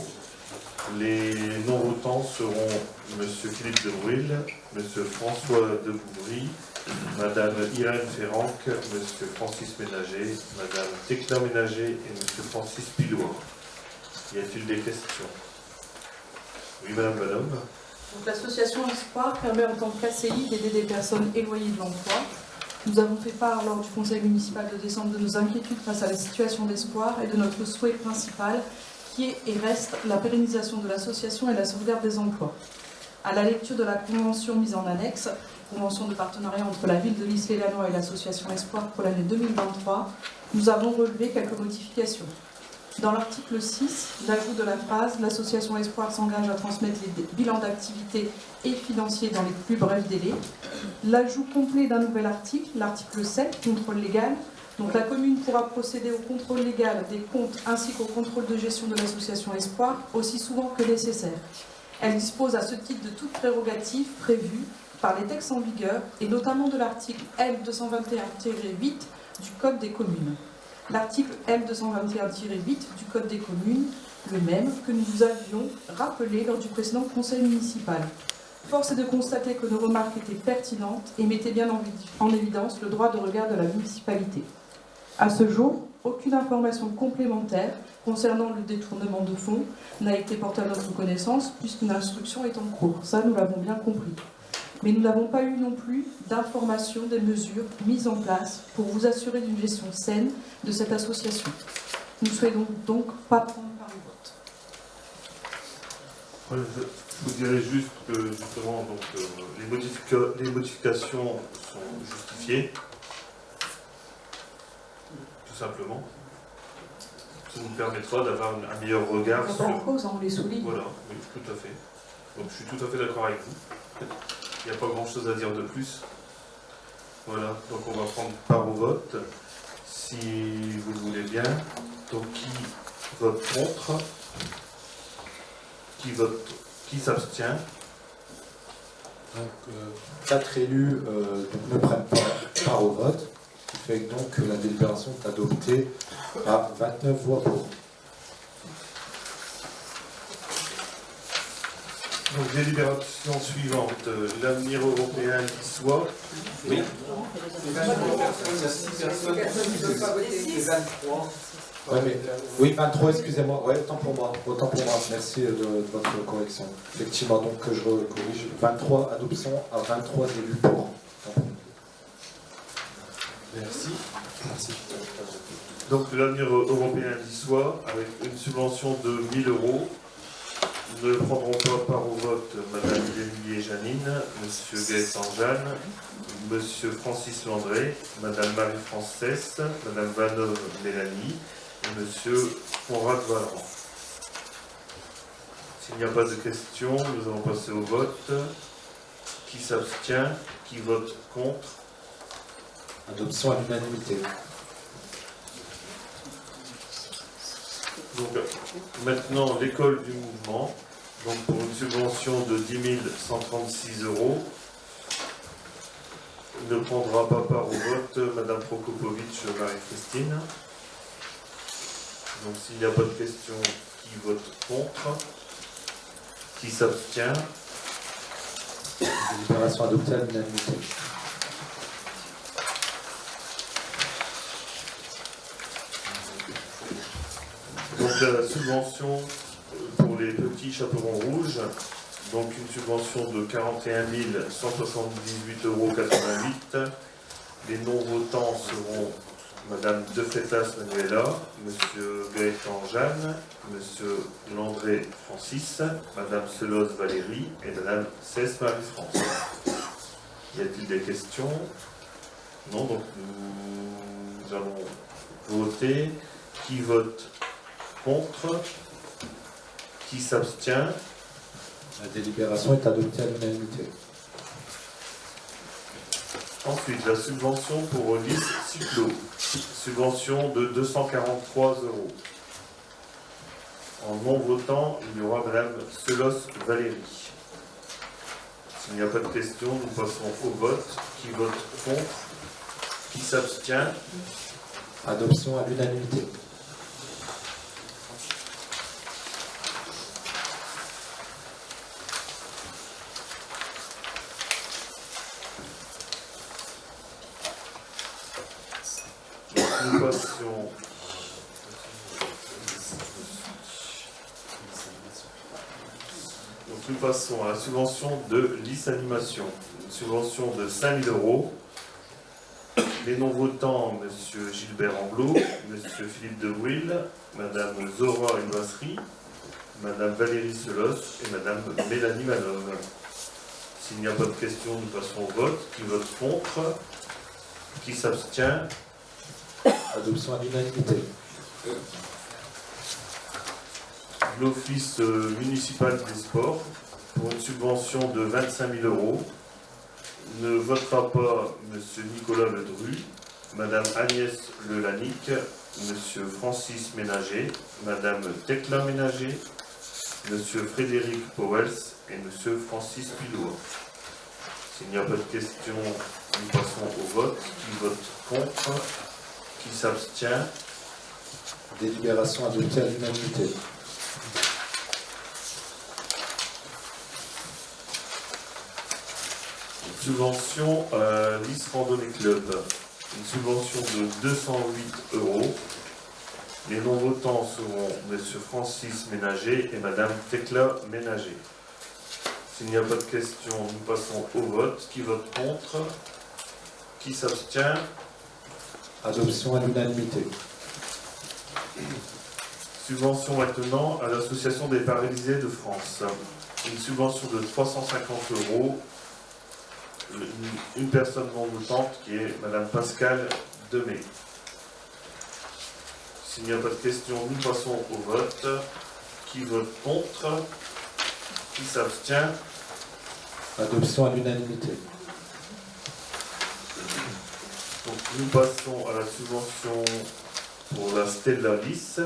Les non-votants seront M. Philippe de Bruil, M. François de Bouvry, Mme Irène Ferranc, M. Francis Ménager, Mme Tecla Ménager et M. Francis Pilois. Y a-t-il des questions? Oui, Mme Vanhomme. L'association Espoir permet en tant que KCI d'aider des personnes éloignées de l'emploi. Nous avons fait part lors du conseil municipal de décembre de nos inquiétudes face à la situation d'Espoir et de notre souhait principal qui est et reste la pérennisation de l'association et la sauvegarde des emplois. À la lecture de la convention mise en annexe, convention de partenariat entre la ville de L'Isle-et-Lannoy et l'association Espoir pour l'année 2023, nous avons relevé quelques modifications. Dans l'article 6, l'ajout de la phrase « L'association Espoir s'engage à transmettre les bilans d'activité et financiers dans les plus brefs délais ». L'ajout complet d'un nouvel article, l'article 7, contrôle légal. Donc la commune pourra procéder au contrôle légal des comptes ainsi qu'au contrôle de gestion de l'association Espoir aussi souvent que nécessaire. Elle dispose à ce titre de toutes prérogatives prévues par les textes en vigueur et notamment de l'article L221-8 du Code des communes. L'article L221-8 du Code des communes, le même que nous vous avions rappelé lors du précédent conseil municipal. Force est de constater que nos remarques étaient pertinentes et mettaient bien en évidence le droit de regard de la municipalité. À ce jour, aucune information complémentaire concernant le détournement de fonds n'a été portée à notre connaissance puisqu'une instruction est en cours. Ça, nous l'avons bien compris. Mais nous n'avons pas eu non plus d'informations des mesures mises en place pour vous assurer d'une gestion saine de cette association. Nous ne souhaitons donc pas prendre part au vote. Je vous dirais juste que justement donc, les modifications sont justifiées, tout simplement. Ça nous permettra d'avoir un meilleur regard sur... En cause, on les souligne. Voilà, oui, tout à fait. Donc je suis tout à fait d'accord avec vous. Il n'y a pas grand-chose à dire de plus. Voilà, donc on va prendre part au vote, si vous le voulez bien. Donc qui vote contre? Qui s'abstient? Donc 4 élus ne prennent pas part au vote, ce qui fait donc que la délibération est adoptée à 29 voix pour. Donc, délibération suivante, l'avenir européen d'Issois. Oui. Les 23 personnes, il y a 6 personnes les 23. Ouais, mais, oui, 23, excusez-moi. Ouais, autant pour moi. Merci de votre correction. Effectivement, donc je corrige. 23 adoption à 23 élus pour. Merci. Donc, l'avenir européen d'Issois, avec une subvention de 1 000 €. Ne prendront pas part au vote Mme Desmulliers-Janine, M. Gaëtan-Jeanne, M. Francis Landré, Mme Marie-France, Mme Vanhomme Mélanie et M. Conrad Valran. S'il n'y a pas de questions, nous allons passer au vote. Qui s'abstient? Qui vote contre? Adoption à l'unanimité. Donc, maintenant, l'école du mouvement. Donc pour une subvention de 10 136 €, ne prendra pas part au vote Madame Prokopovitch Marie-Christine. Donc s'il n'y a pas de question, qui vote contre? Qui s'abstient? Délibération adoptée à l'unanimité. Donc la subvention pour les petits chaperons rouges, donc une subvention de 41 178,88 €. Les non-votants seront Madame De Freitas Manuela, Monsieur Gaëtan Jeanne, Monsieur Landré Francis, Madame Seloz Valérie et Madame Cesse Marie-France. Y a-t-il des questions? Non, donc nous allons voter. Qui vote contre? Qui s'abstient? La délibération est adoptée à l'unanimité. Ensuite, la subvention pour Lys Cyclo. Subvention de 243 €. En non-votant, il y aura Madame Selos Valérie. S'il n'y a pas de questions, nous passons au vote. Qui vote contre? Qui s'abstient? Adoption à l'unanimité. Nous passions nous passons à la subvention de Lys Animation. Une subvention de 5 000 €. Les non-votants, M. Gilbert Amblot, M. Philippe de Bruil, Mme Zora Elbasri, Mme Valérie Selos et Mme Mélanie Manov. S'il n'y a pas de questions, nous passons au vote. Qui vote contre? Qui s'abstient? Adoption à l'unanimité. L'Office municipal des sports, pour une subvention de 25 000 €, ne votera pas M. Nicolas Ledru, Mme Agnès Lelanic, M. Francis Ménager, Mme Tekla Ménager, M. Frédéric Powels et M. Francis Pilour. S'il n'y a pas de questions, nous passons au vote. Qui vote contre? Qui s'abstient? Délibération adoptée à l'unanimité. Subvention à Lys Randonnée Club. Une subvention de 208 €. Les non-votants seront M. Francis Ménager et Mme Tekla Ménager. S'il n'y a pas de questions, nous passons au vote. Qui vote contre? Qui s'abstient? Adoption à l'unanimité. Subvention maintenant à l'Association des paralysés de France. Une subvention de 350 €. Une personne non votante qui est Mme Pascale Demey. S'il n'y a pas de questions, nous passons au vote. Qui vote contre? Qui s'abstient? Adoption à l'unanimité. Donc nous passons à la subvention pour la Stella Lys.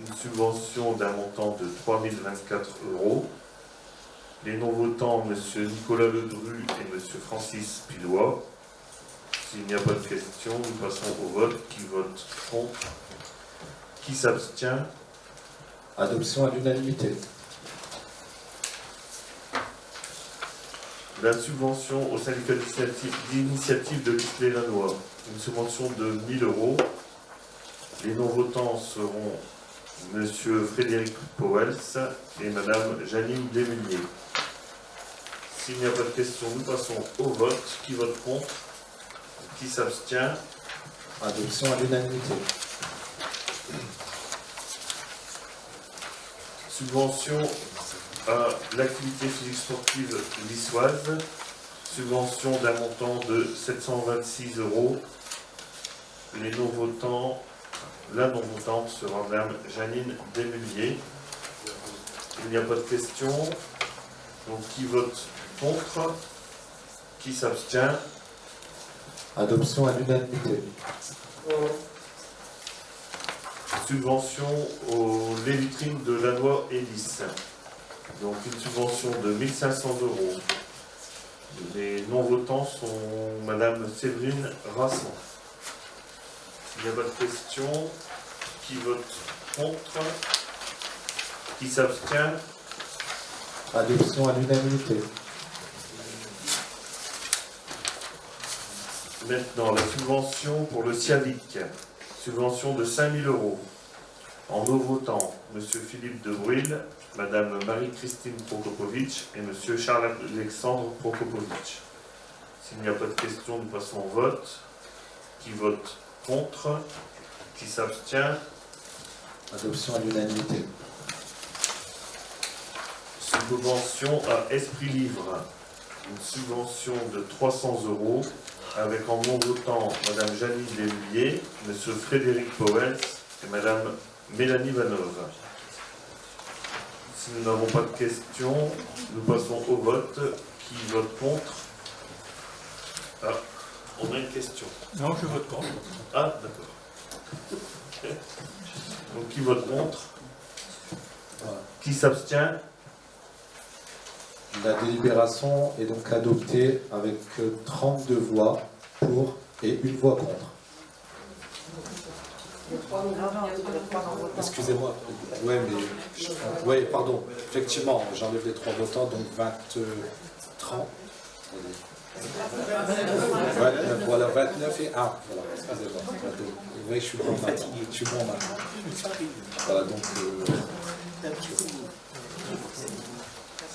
Une subvention d'un montant de 3 024 €. Les non-votants, M. Nicolas Ledru et M. Francis Pilois. S'il n'y a pas de questions, nous passons au vote. Qui vote contre? Qui s'abstient? Adoption à l'unanimité. La subvention au syndicat d'initiative de l'Isle-et-Lannoy. Une subvention de 1 000 €. Les non-votants seront M. Frédéric Powels et Mme Janine Desmulliers. S'il n'y a pas de questions, nous passons au vote. Qui vote contre? Qui s'abstient? Adoption à l'unanimité. Subvention à l'activité physique sportive lissoise. Subvention d'un montant de 726 €. Les non-votants, la non-votante sera Mme Janine Desmulliers. Il n'y a pas de questions. Donc qui vote contre? Qui s'abstient? Adoption à l'unanimité. Subvention aux les vitrines de Lannoy et Lys. Donc une subvention de 1 500 €. Les non-votants sont Madame Séverine Rasson. Il n'y a pas de question. Qui vote contre? Qui s'abstient? Adoption à l'unanimité. Maintenant, la subvention pour le SIAVIC. Subvention de 5 000 €. En non-votants, M. Philippe de Bruyne, Mme Marie-Christine Prokopovitch et M. Charles-Alexandre Prokopovitch. S'il n'y a pas de questions, nous passons au vote. Qui vote contre? Qui s'abstient? Adoption à l'unanimité. Subvention à Esprit Livre. Une subvention de 300 € avec en non-votant Mme Janine Desmulliers, M. Frédéric Powell et Mme Mélanie Vanov. Si nous n'avons pas de questions, nous passons au vote. Qui vote contre? Ah, on a une question. Non, je vote contre. Ah, d'accord. Donc, qui vote contre? Qui s'abstient? La délibération est donc adoptée avec 32 voix pour et 1 voix contre. Excusez-moi. Oui, mais... Oui, pardon. Effectivement, j'enlève les 3 votants, donc 30... Voilà, 29 et 1. Voilà, excusez-moi. Oui, je suis bon en maths. Je suis bon en maths. Voilà, donc...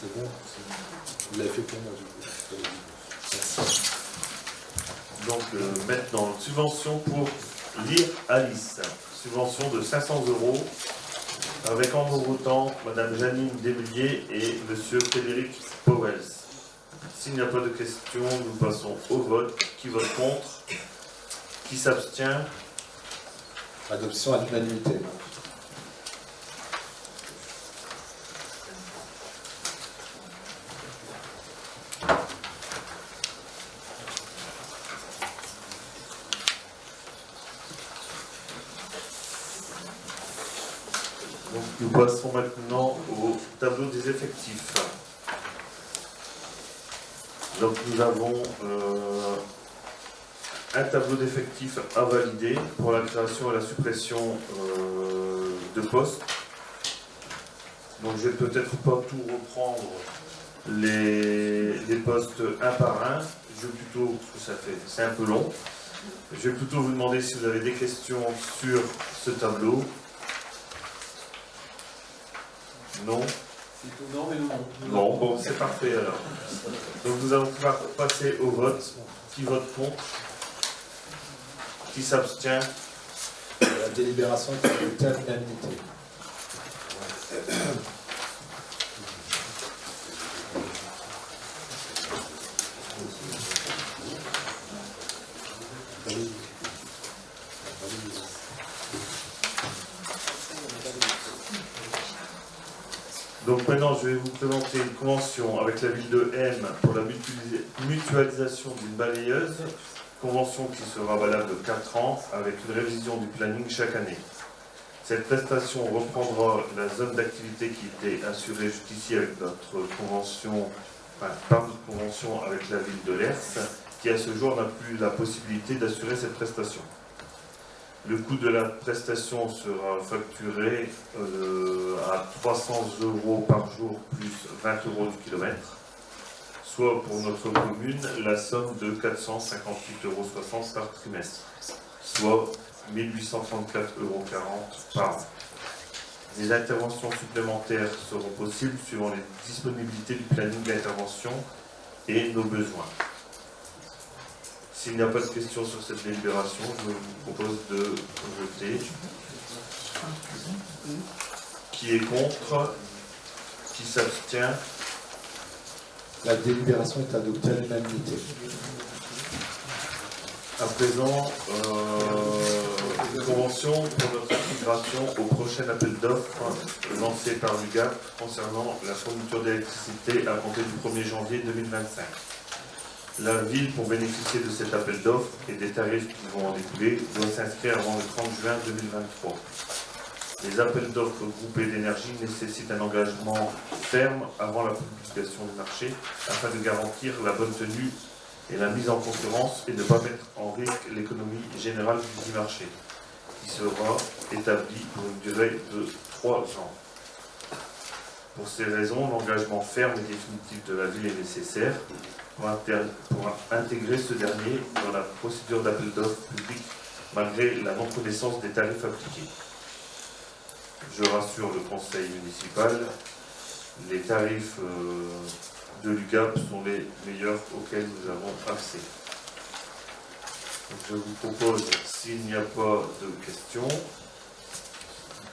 C'est bon. Vous l'avez fait pour moi, du coup. Merci. Donc maintenant, subvention pour lire Alice. Subvention de 500 € avec en non-votant Mme Janine Desmulliers et M. Frédéric Powell. S'il n'y a pas de questions, nous passons au vote. Qui vote contre? Qui s'abstient? Adoption à l'unanimité. Donc nous passons maintenant au tableau des effectifs. Donc nous avons un tableau d'effectifs à valider pour la création et la suppression de postes. Donc je vais peut-être pas tout reprendre les postes un par un. Je vais plutôt, parce que c'est un peu long, je vais plutôt vous demander si vous avez des questions sur ce tableau. Non. Non, mais non. Non, bon, c'est parfait alors. Donc nous allons pouvoir passer au vote. Qui vote contre? Qui s'abstient? La délibération est adoptée à l'unanimité. Donc maintenant, je vais vous présenter une convention avec la ville de M pour la mutualisation d'une balayeuse. Convention qui sera valable de 4 ans avec une révision du planning chaque année. Cette prestation reprendra la zone d'activité qui était assurée jusqu'ici avec notre convention, par notre convention avec la ville de Lers, qui à ce jour n'a plus la possibilité d'assurer cette prestation. Le coût de la prestation sera facturé à 300 € par jour plus 20 € du kilomètre, soit pour notre commune la somme de 458,60 € par trimestre, soit 1834,40 € par an. Des interventions supplémentaires seront possibles suivant les disponibilités du planning d'intervention et nos besoins. S'il n'y a pas de questions sur cette délibération, je vous propose de voter. Qui est contre? Qui s'abstient? La délibération est adoptée à l'unanimité. À présent, une convention pour notre intégration au prochain appel d'offres lancé par l'UGAP concernant la fourniture d'électricité à compter du 1er janvier 2025. La ville, pour bénéficier de cet appel d'offres et des tarifs qui vont en découler, doit s'inscrire avant le 30 juin 2023. Les appels d'offres groupés d'énergie nécessitent un engagement ferme avant la publication du marché afin de garantir la bonne tenue et la mise en concurrence et de ne pas mettre en risque l'économie générale du marché, qui sera établie pour une durée de 3 ans. Pour ces raisons, l'engagement ferme et définitif de la ville est nécessaire pour intégrer ce dernier dans la procédure d'appel d'offres public malgré la non-connaissance des tarifs appliqués. Je rassure le conseil municipal, les tarifs de l'UGAP sont les meilleurs auxquels nous avons accès. Donc je vous propose, s'il n'y a pas de questions,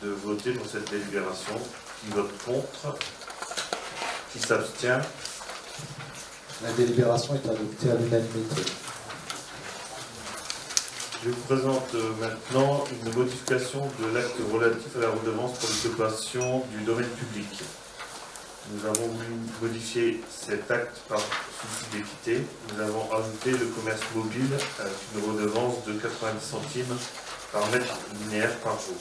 de voter pour cette délibération. Qui vote contre? Qui s'abstient? La délibération est adoptée à l'unanimité. Je vous présente maintenant une modification de l'acte relatif à la redevance pour l'occupation du domaine public. Nous avons voulu modifier cet acte par souci d'équité. Nous avons ajouté le commerce mobile avec une redevance de 90 centimes par mètre linéaire par jour.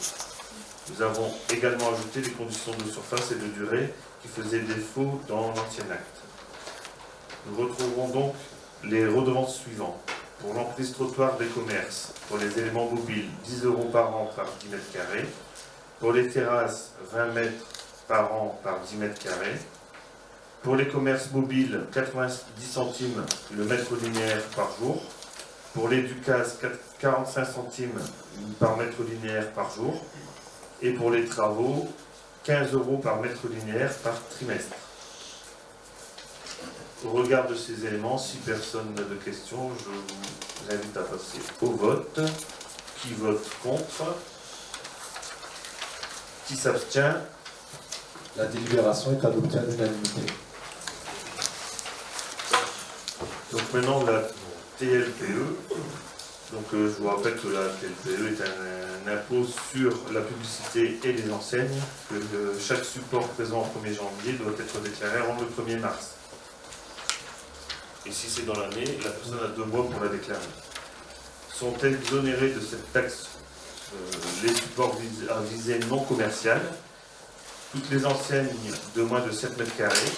Nous avons également ajouté les conditions de surface et de durée qui faisaient défaut dans l'ancien acte. Nous retrouverons donc les redevances suivantes. Pour l'emprise trottoir des commerces, pour les éléments mobiles, 10 € par an par 10 mètres carrés. Pour les terrasses, 20 mètres par an par 10 mètres carrés. Pour les commerces mobiles, 90 centimes le mètre linéaire par jour. Pour les ducases, 45 centimes par mètre linéaire par jour. Et pour les travaux, 15 € par mètre linéaire par trimestre. Au regard de ces éléments, si personne n'a de questions, je vous invite à passer au vote. Qui vote contre? Qui s'abstient? La délibération est adoptée à l'unanimité. Donc maintenant la TLPE. Donc je vous rappelle que la TLPE est un impôt sur la publicité et les enseignes, que chaque support présent au 1er janvier doit être déclaré avant le 1er mars. Et si c'est dans l'année, la personne a 2 mois pour la déclarer. Sont exonérés de cette taxe les supports à visée non commerciale, toutes les enseignes de moins de 7 mètres carrés,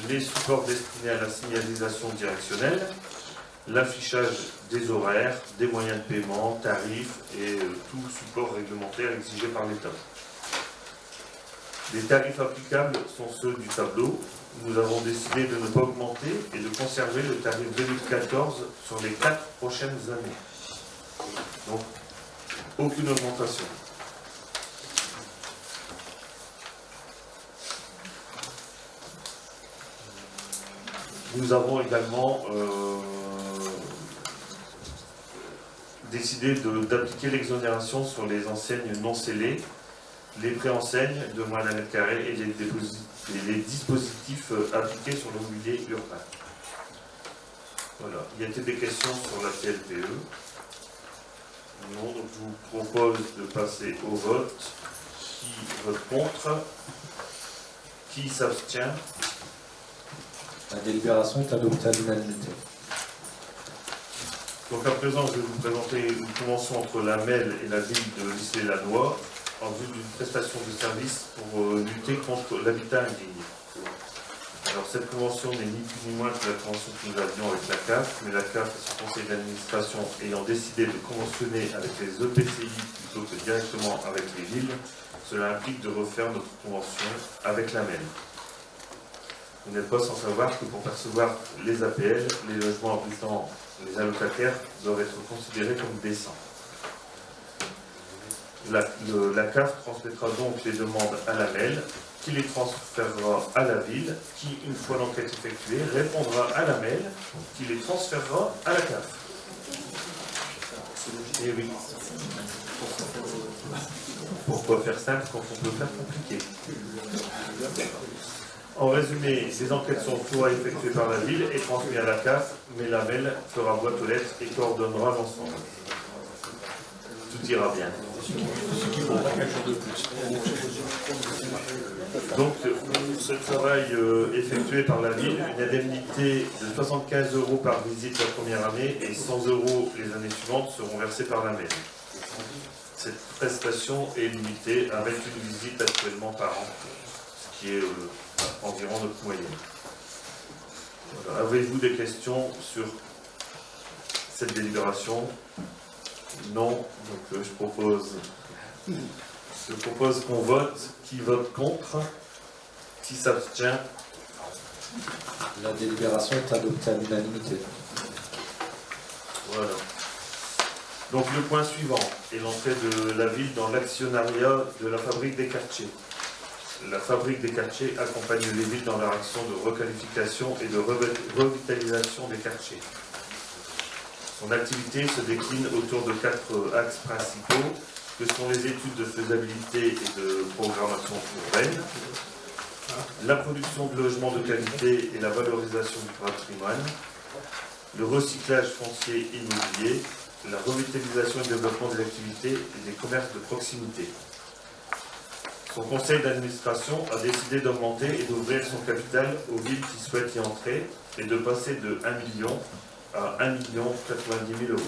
les supports destinés à la signalisation directionnelle, l'affichage des horaires, des moyens de paiement, tarifs et tout support réglementaire exigé par l'État. Les tarifs applicables sont ceux du tableau. Nous avons décidé de ne pas augmenter et de conserver le tarif 2014 sur les 4 prochaines années. Donc, aucune augmentation. Nous avons également décidé d'appliquer l'exonération sur les enseignes non scellées, les préenseignes de moins d'1 mètre carré et les dispositifs appliqués sur le mobilier urbain. Voilà. Il y a-t-il des questions sur la TLPE? Non, donc je vous propose de passer au vote. Qui vote contre? Qui s'abstient? La délibération est adoptée à l'unanimité. Donc à présent, je vais vous présenter une convention entre la MEL et la ville de L'Isle-et-la-Noix en vue d'une prestation de service pour lutter contre l'habitat indigne. Alors cette convention n'est ni plus ni moins que la convention que nous avions avec la CAF, mais la CAF et son conseil d'administration ayant décidé de conventionner avec les EPCI plutôt que directement avec les villes, cela implique de refaire notre convention avec la MEL. Vous n'êtes pas sans savoir que pour percevoir les APL, les logements abritant les allocataires doivent être considérés comme décents. La CAF transmettra donc les demandes à la MEL, qui les transférera à la ville, qui, une fois l'enquête effectuée, répondra à la MEL, qui les transférera à la CAF. Et oui. Pourquoi faire simple quand on peut faire compliqué? En résumé, ces enquêtes sont soit effectuées par la ville et transmises à la CAF, mais la MEL fera boîte aux lettres et coordonnera l'ensemble. Tout ira bien. Donc, ce travail effectué par la ville, une indemnité de 75 € par visite la première année et 100 € les années suivantes seront versés par la MEL. cette prestation est limitée avec une visite actuellement par an, ce qui est environ notre moyenne. Voilà. Avez-vous des questions sur cette délibération? Non, donc je propose qu'on vote. Qui vote contre? Qui s'abstient? La délibération est adoptée à l'unanimité. Voilà. Donc le point suivant est l'entrée de la ville dans l'actionnariat de la Fabrique des Quartiers. La Fabrique des Quartiers accompagne les villes dans leur action de requalification et de revitalisation des quartiers. Son activité se décline autour de 4 axes principaux, que sont les études de faisabilité et de programmation urbaine, la production de logements de qualité et la valorisation du patrimoine, le recyclage foncier immobilier, la revitalisation et le développement des activités et des commerces de proximité. Son conseil d'administration a décidé d'augmenter et d'ouvrir son capital aux villes qui souhaitent y entrer et de passer de 1 million à 1 90 000 euros.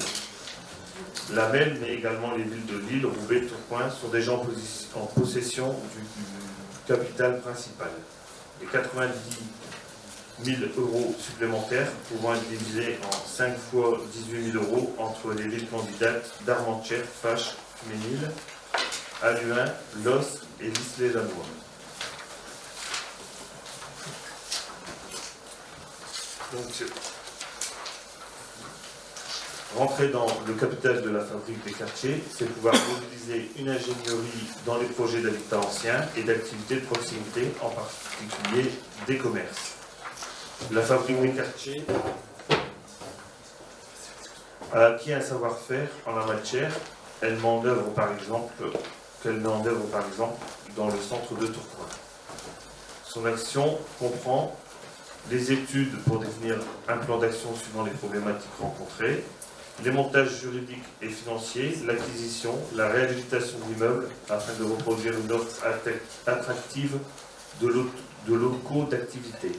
La MEL, mais également les villes de Lille, Roubaix, Tourcoing sont déjà en possession du capital principal. Les 90 000 euros supplémentaires pouvant être divisés en 5 fois 18 000 euros entre les villes candidates d'Armentières, Faches, Ménil, Halluin, Los et L'Isle-et-Lannoy. Donc, rentrer dans le capital de la Fabrique des Quartiers, c'est pouvoir mobiliser une ingénierie dans les projets d'habitat ancien et d'activités de proximité, en particulier des commerces. La Fabrique des Quartiers a acquis un savoir-faire en la matière. Elle met en œuvre par exemple dans le centre de Tourcoing. Son action comprend les études pour définir un plan d'action suivant les problématiques rencontrées, les montages juridiques et financiers, l'acquisition, la réhabilitation d'immeubles afin de reproduire une offre attractive de locaux d'activité,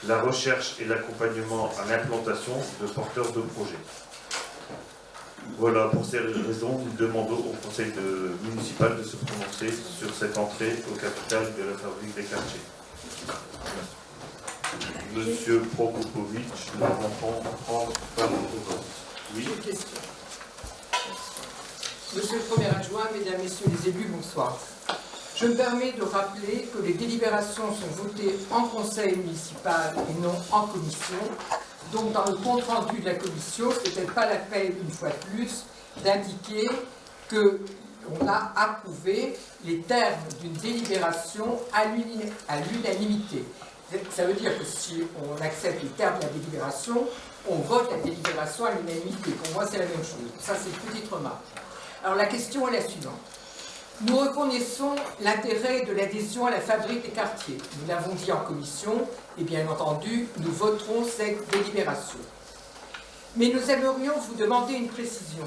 la recherche et l'accompagnement à l'implantation de porteurs de projets. Voilà, pour ces raisons, nous demandons au conseil municipal de se prononcer sur cette entrée au capital de la Fabrique des Quartiers. Monsieur Prokopovic, nous allons prendre part au vote. Oui. Une question. Monsieur le Premier adjoint, Mesdames, Messieurs les élus, bonsoir. Je me permets de rappeler que les délibérations sont votées en conseil municipal et non en commission. Donc, dans le compte-rendu de la commission, ce n'est peut-être pas la peine, une fois de plus, d'indiquer qu'on a approuvé les termes d'une délibération à l'unanimité. Ça veut dire que si on accepte les termes de la délibération, on vote la délibération à l'unanimité. Pour moi, c'est la même chose. Ça, c'est une petite remarque. Alors, la question est la suivante. Nous reconnaissons l'intérêt de l'adhésion à la Fabrique des Quartiers. Nous l'avons dit en commission, et bien entendu, nous voterons cette délibération. Mais nous aimerions vous demander une précision.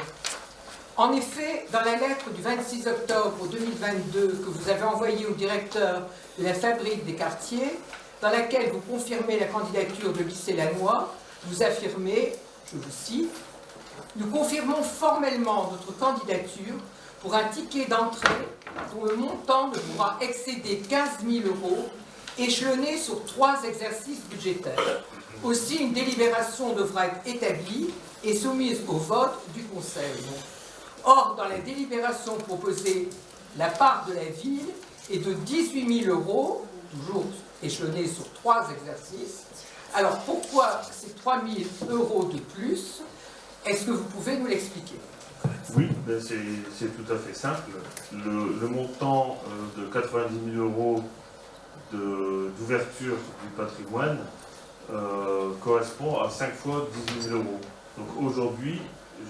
En effet, dans la lettre du 26 octobre 2022 que vous avez envoyée au directeur de la Fabrique des Quartiers, dans laquelle vous confirmez la candidature de L'Isle-et-Lannoy, vous affirmez, je vous cite, « Nous confirmons formellement notre candidature pour un ticket d'entrée dont le montant ne pourra excéder 15 000 euros, échelonné sur 3 exercices budgétaires. Aussi, une délibération devra être établie et soumise au vote du Conseil. » Or, dans la délibération proposée, la part de la ville est de 18 000 euros, toujours échelonné sur 3 exercices. Alors, pourquoi ces 3 000 euros de plus? Est-ce que vous pouvez nous l'expliquer? Oui, ben c'est tout à fait simple. Le montant de 90 000 euros d'ouverture du patrimoine correspond à 5 fois 18 000 euros. Donc aujourd'hui,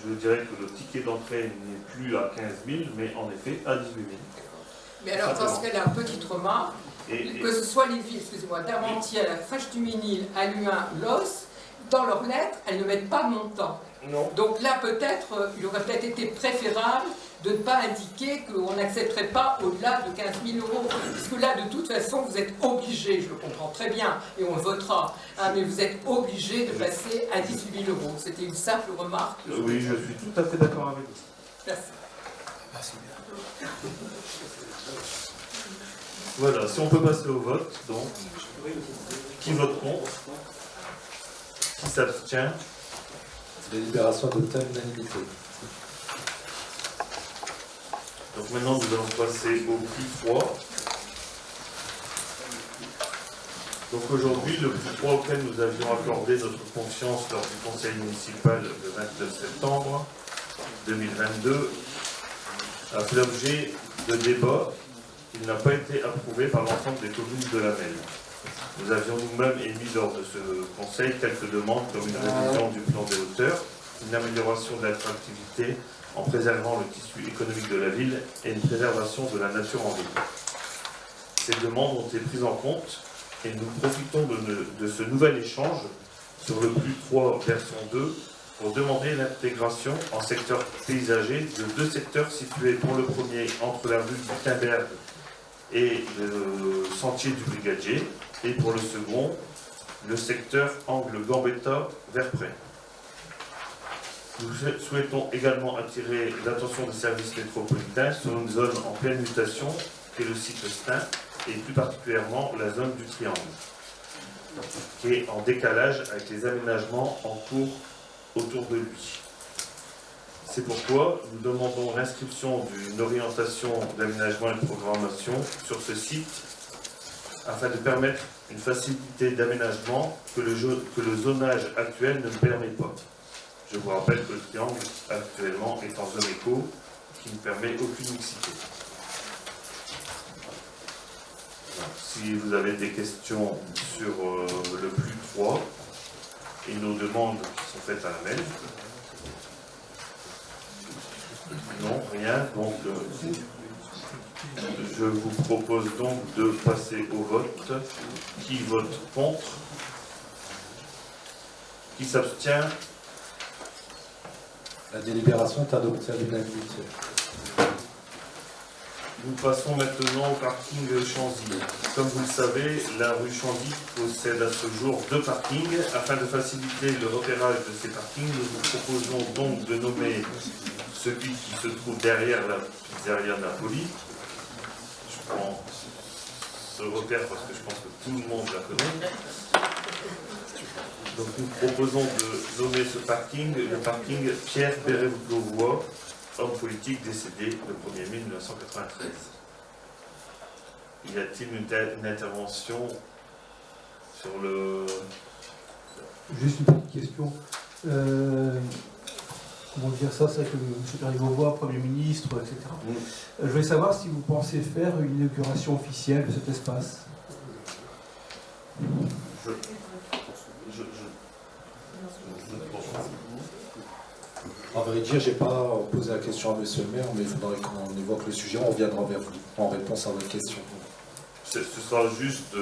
je dirais que le ticket d'entrée n'est plus à 15 000, mais en effet à 18 000. Mais alors, dans ce cas-là, petite remarque, que ce soit les villes, excusez-moi, d'Armentières, Faches-du-Ménil, Halluin, Los, dans leurs lettres, elles ne mettent pas de montant. Non. Donc là, peut-être, il aurait peut-être été préférable de ne pas indiquer qu'on n'accepterait pas au-delà de 15 000 euros. Parce que là, de toute façon, vous êtes obligé, je le comprends très bien, et on le votera, hein, mais vous êtes obligé de passer à 18 000 euros. C'était une simple remarque. Oui, je suis tout à fait d'accord avec vous. Merci. Voilà, si on peut passer au vote, donc, qui vote contre? Qui s'abstient? Délibération adoptée à l'unanimité. Donc maintenant, nous allons passer au plus 3. Donc aujourd'hui, le plus 3 auquel nous avions accordé notre confiance lors du conseil municipal le 29 septembre 2022 a fait l'objet de débats. Il n'a pas été approuvé par l'ensemble des communes de la Melle. Nous avions nous-mêmes émis lors de ce conseil quelques demandes comme une révision du plan des hauteurs, une amélioration de l'attractivité en préservant le tissu économique de la ville et une préservation de la nature en ville. Ces demandes ont été prises en compte et nous profitons de ce nouvel échange sur le plus 3 version 2 pour demander l'intégration en secteur paysager de 2 secteurs situés pour le premier entre la rue Gutenberg et le sentier du Brigadier, et pour le second, le secteur angle Gambetta-Verprey. Nous souhaitons également attirer l'attention des services métropolitains sur une zone en pleine mutation, qui est le site Stein, et plus particulièrement la zone du Triangle, qui est en décalage avec les aménagements en cours autour de lui. C'est pourquoi nous demandons l'inscription d'une orientation d'aménagement et de programmation sur ce site afin de permettre une facilité d'aménagement que le zonage actuel ne permet pas. Je vous rappelle que le triangle actuellement est en zone éco qui ne permet aucune mixité. Si vous avez des questions sur le plus 3 et nos demandes qui sont faites à la mail. Non, rien. Donc, je vous propose donc de passer au vote. Qui vote contre? Qui s'abstient? La délibération est adoptée à l'unanimité. Nous passons maintenant au parking Chanzy. Comme vous le savez, la rue Chanzy possède à ce jour 2 parkings. Afin de faciliter le repérage de ces parkings, nous vous proposons donc de nommer celui qui se trouve derrière la pizzeria Napoli. Je prends ce repère parce que je pense que tout le monde la connaît. Donc nous proposons de nommer ce parking le parking Pierre Bérégovois, homme politique décédé le 1er mai 1993. Y a-t-il une intervention sur le... Juste une petite question. Comment dire ça? C'est vrai que M. Bérégovois, Premier ministre, etc. Je voulais savoir si vous pensez faire une inauguration officielle de cet espace. À vrai dire, je n'ai pas posé la question à monsieur le maire, mais il faudrait qu'on évoque le sujet, on reviendra vers vous en réponse à votre question. Ce sera juste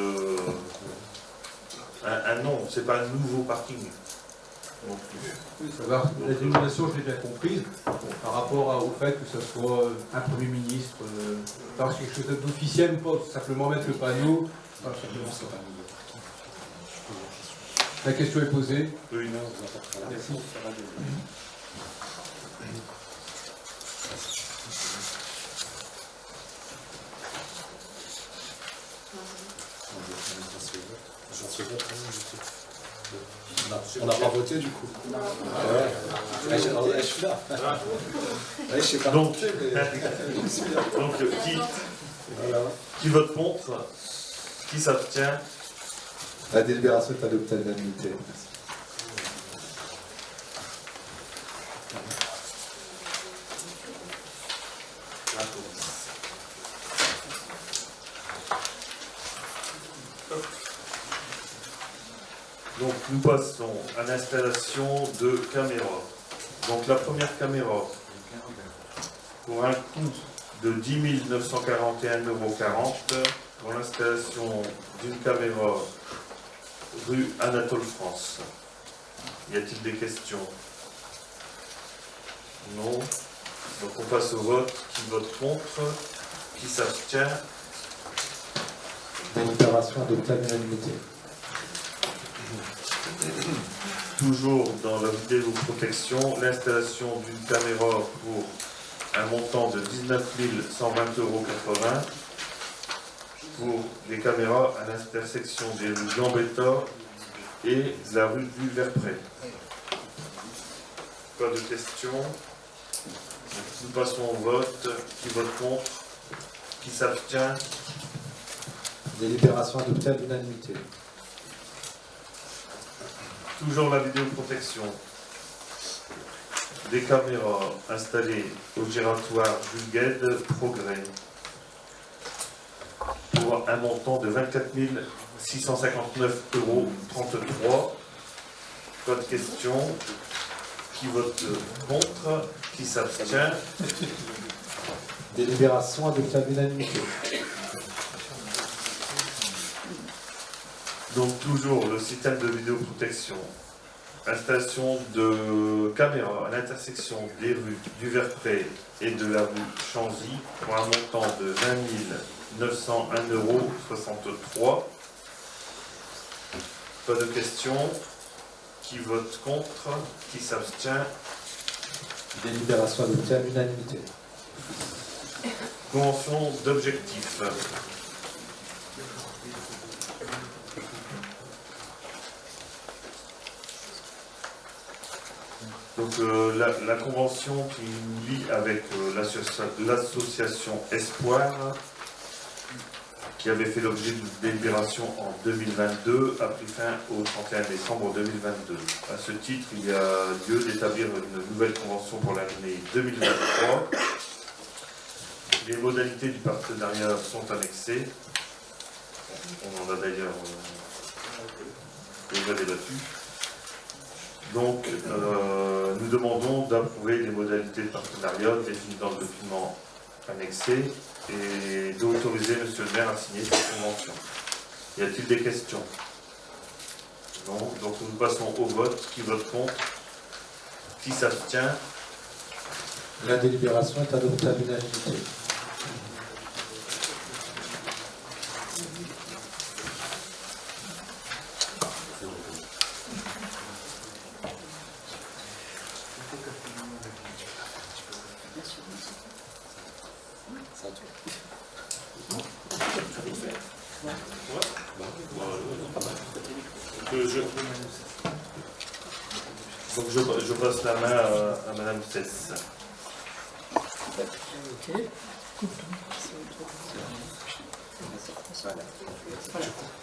un nom, c'est pas un nouveau parking non plus. Oui, savoir, la dénomination, je l'ai bien comprise, par rapport au fait que ce soit un Premier ministre, faire quelque chose d'officiel ou pas, simplement mettre le panneau. Voilà, la question est posée. Oui, non, merci. On n'a pas voté du coup. Ouais. Je suis là. Ouais, je sais pas. Donc, voter, mais je suis là. donc qui vote contre? Qui s'abstient? La délibération est adoptée à l'unanimité. Merci. Donc nous passons à l'installation de caméras. Donc la première caméra, pour un coût de 10 941,40 € pour l'installation d'une caméra rue Anatole France. Y a-t-il des questions? Non. Donc on passe au vote. Qui vote contre? Qui s'abstient? Délibération adoptée à l'unanimité. Toujours dans la vidéoprotection, l'installation d'une caméra pour un montant de 19 120,80 € pour les caméras à l'intersection des rues Gambetta et de la rue du Verprès. Pas de questions. Nous passons au vote. Qui vote contre? Qui s'abstient? Délibération adoptée à l'unanimité. Toujours la vidéoprotection. Des caméras installées au giratoire Jules Guesde, Progrès, pour un montant de 24 659,33 €. Pas de questions. Qui vote contre? Qui s'abstient? Délibération adoptée à l'unanimité. Donc toujours le système de vidéoprotection. Installation de caméras à l'intersection des rues du Verprès et de la rue Chanzy pour un montant de 20 901,63 €. Pas de questions. Qui vote contre? Qui s'abstient? Délibération adoptée à l'unanimité. Convention d'objectifs. Donc la convention qui nous lie avec l'association Espoir, qui avait fait l'objet d'une délibération en 2022, a pris fin au 31 décembre 2022. À ce titre, il y a lieu d'établir une nouvelle convention pour l'année 2023. Les modalités du partenariat sont annexées. On en a d'ailleurs déjà débattu. Donc, nous demandons d'approuver les modalités de partenariat définies dans le document annexé et d'autoriser M. le maire à signer cette convention. Y a-t-il des questions? Non. Donc, nous passons au vote. Qui vote contre? Qui s'abstient? La délibération est adoptée à l'unanimité. Donc je passe la main à Madame Cess.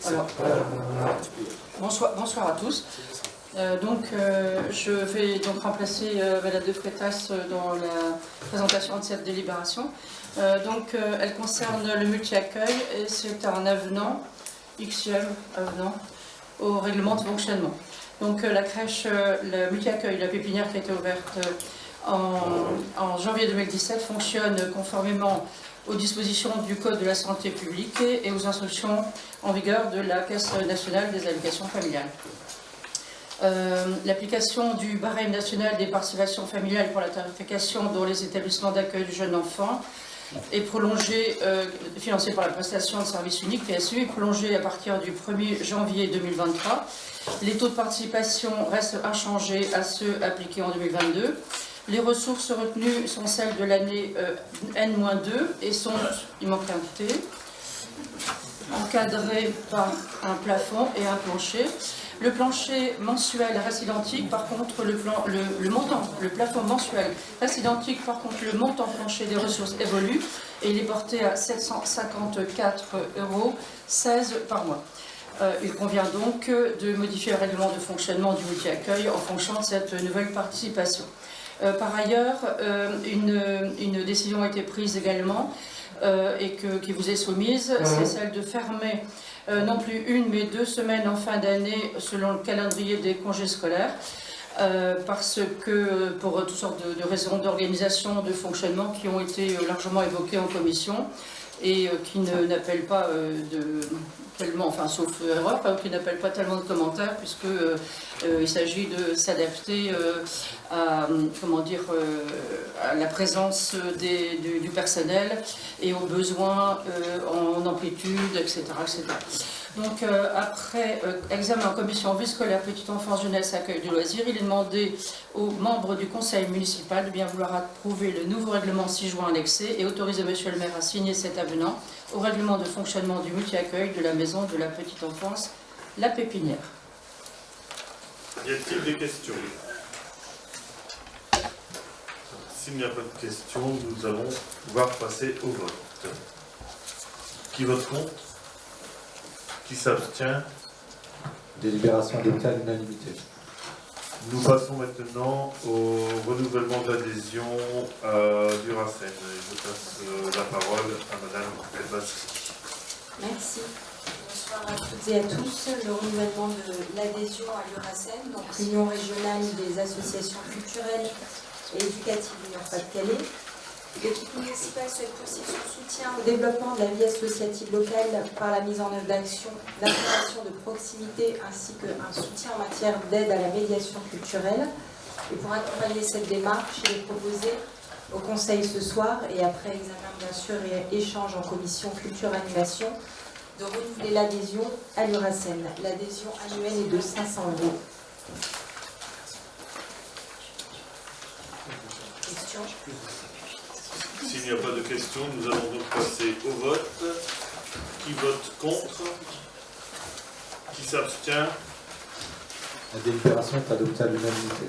Alors, bonsoir à tous. Je vais donc remplacer Madame de Freitas dans la présentation de cette délibération. Elle concerne le multi-accueil et c'est un avenant, Xème avenant, au règlement de fonctionnement. Donc la crèche, le multi-accueil, la pépinière qui a été ouverte en janvier 2017 fonctionne conformément aux dispositions du Code de la santé publique et aux instructions en vigueur de la Caisse nationale des allocations familiales. L'application du barème national des participations familiales pour la tarification dans les établissements d'accueil du jeune enfant est prolongée, financée par la prestation de service unique PSU, est prolongée à partir du 1er janvier 2023. Les taux de participation restent inchangés à ceux appliqués en 2022. Les ressources retenues sont celles de l'année N-2 et sont, il manque un T, encadrées par un plafond et un plancher. Le plancher mensuel reste identique, par contre le plafond mensuel reste identique, par contre le montant plancher des ressources évolue et il est porté à 754,16 € par mois. Il convient donc de modifier le règlement de fonctionnement du multi-accueil en fonction de cette nouvelle participation. Par ailleurs, une décision a été prise également et qui vous est soumise, c'est celle de fermer non plus une mais 2 semaines en fin d'année selon le calendrier des congés scolaires parce que pour toutes sortes de raisons d'organisation, de fonctionnement qui ont été largement évoquées en commission et qui n'appellent pas tellement, enfin sauf erreur, qui n'appellent pas tellement de commentaires puisque il s'agit de s'adapter à la présence du personnel et aux besoins en amplitude, etc. etc. Donc après examen en commission vie scolaire, petite enfance, jeunesse, accueil de loisirs, il est demandé aux membres du conseil municipal de bien vouloir approuver le nouveau règlement 6 juin annexé et autoriser monsieur le maire à signer cet avenant au règlement de fonctionnement du multi-accueil de la maison de la petite enfance, la Pépinière. Y a-t-il des questions? S'il n'y a pas de questions, nous allons pouvoir passer au vote. Qui vote contre? Qui s'abstient? Délibération adoptée à l'unanimité. Nous passons maintenant au renouvellement d'adhésion du RACEN. Je passe la parole à Madame Elbassi. Merci. Bonsoir à toutes et à tous. Le renouvellement de l'adhésion à l'URACEN, donc l'Union régionale des associations culturelles et éducatives du Nord-Pas-de-Calais. L'équipe municipale souhaite poursuivre son soutien au développement de la vie associative locale par la mise en œuvre d'actions d'information de proximité ainsi qu'un soutien en matière d'aide à la médiation culturelle. Et pour accompagner cette démarche, il est proposé au Conseil ce soir et après examen bien sûr et échange en commission culture-animation de renouveler l'adhésion à l'URACEN. L'adhésion annuelle est de 500 €. Questions? S'il n'y a pas de questions, nous allons donc passer au vote. Qui vote contre? Qui s'abstient? La délibération est adoptée à l'unanimité.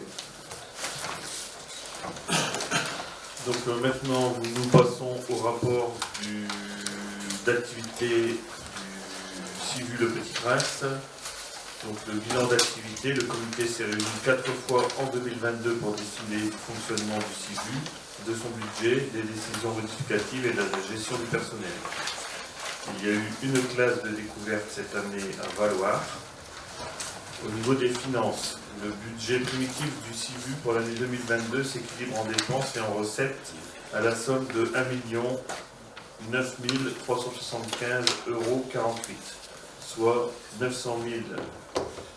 Donc maintenant, nous passons au rapport d'activité du CIVU Le Petit Prince. Donc le bilan d'activité, le comité s'est réuni 4 fois en 2022 pour décider du fonctionnement du CIVU, de son budget, des décisions modificatives et de la gestion du personnel. Il y a eu une classe de découverte cette année à Valoir. Au niveau des finances, le budget primitif du CIVU pour l'année 2022 s'équilibre en dépenses et en recettes à la somme de 1 9 375,48 €, soit 900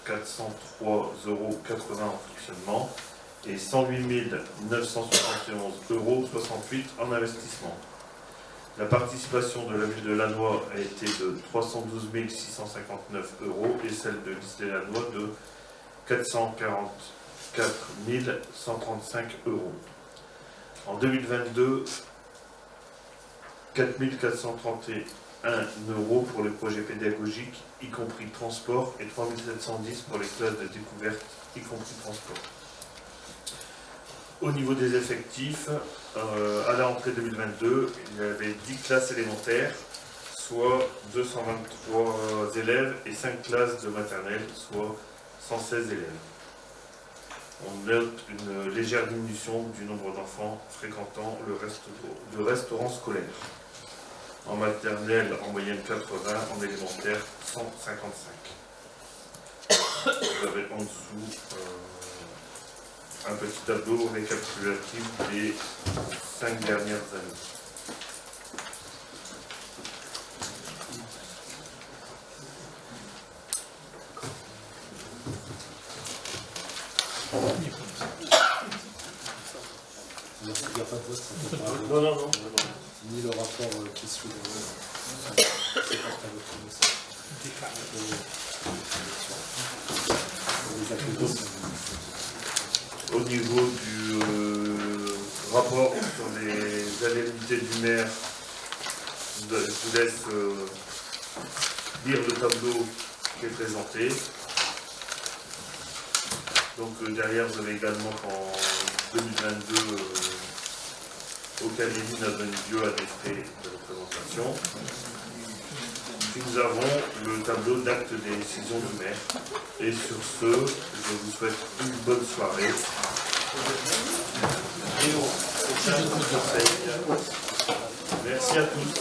403,80 € en fonctionnement et 108 971,68 € en investissement. La participation de la ville de Lannoy a été de 312 659 € et celle de l'Isle-et-Lannoy de 444 135 €. En 2022, 4 431 € pour les projets pédagogiques, y compris transport, et 3 710 pour les classes de découverte, y compris transport. Au niveau des effectifs, à la rentrée 2022, il y avait 10 classes élémentaires, soit 223 élèves, et 5 classes de maternelle, soit 116 élèves. On note une légère diminution du nombre d'enfants fréquentant le restaurant scolaire. En maternelle, en moyenne 80, en élémentaire 155. Vous avez en dessous un petit tableau récapitulatif des 5 dernières années. Il n'y a pas de vote. Non. Ni le rapport qui suit derrière. C'est pas très Au niveau du rapport sur les indemnités du maire, je vous laisse lire le tableau qui est présenté. Donc derrière, vous avez également qu'en 2022, aucun élu n'a donné lieu à des frais de représentation. Puis nous avons le tableau d'actes des décisions du maire. Et sur ce, je vous souhaite une bonne soirée. Et au prochain conseil. Merci à tous.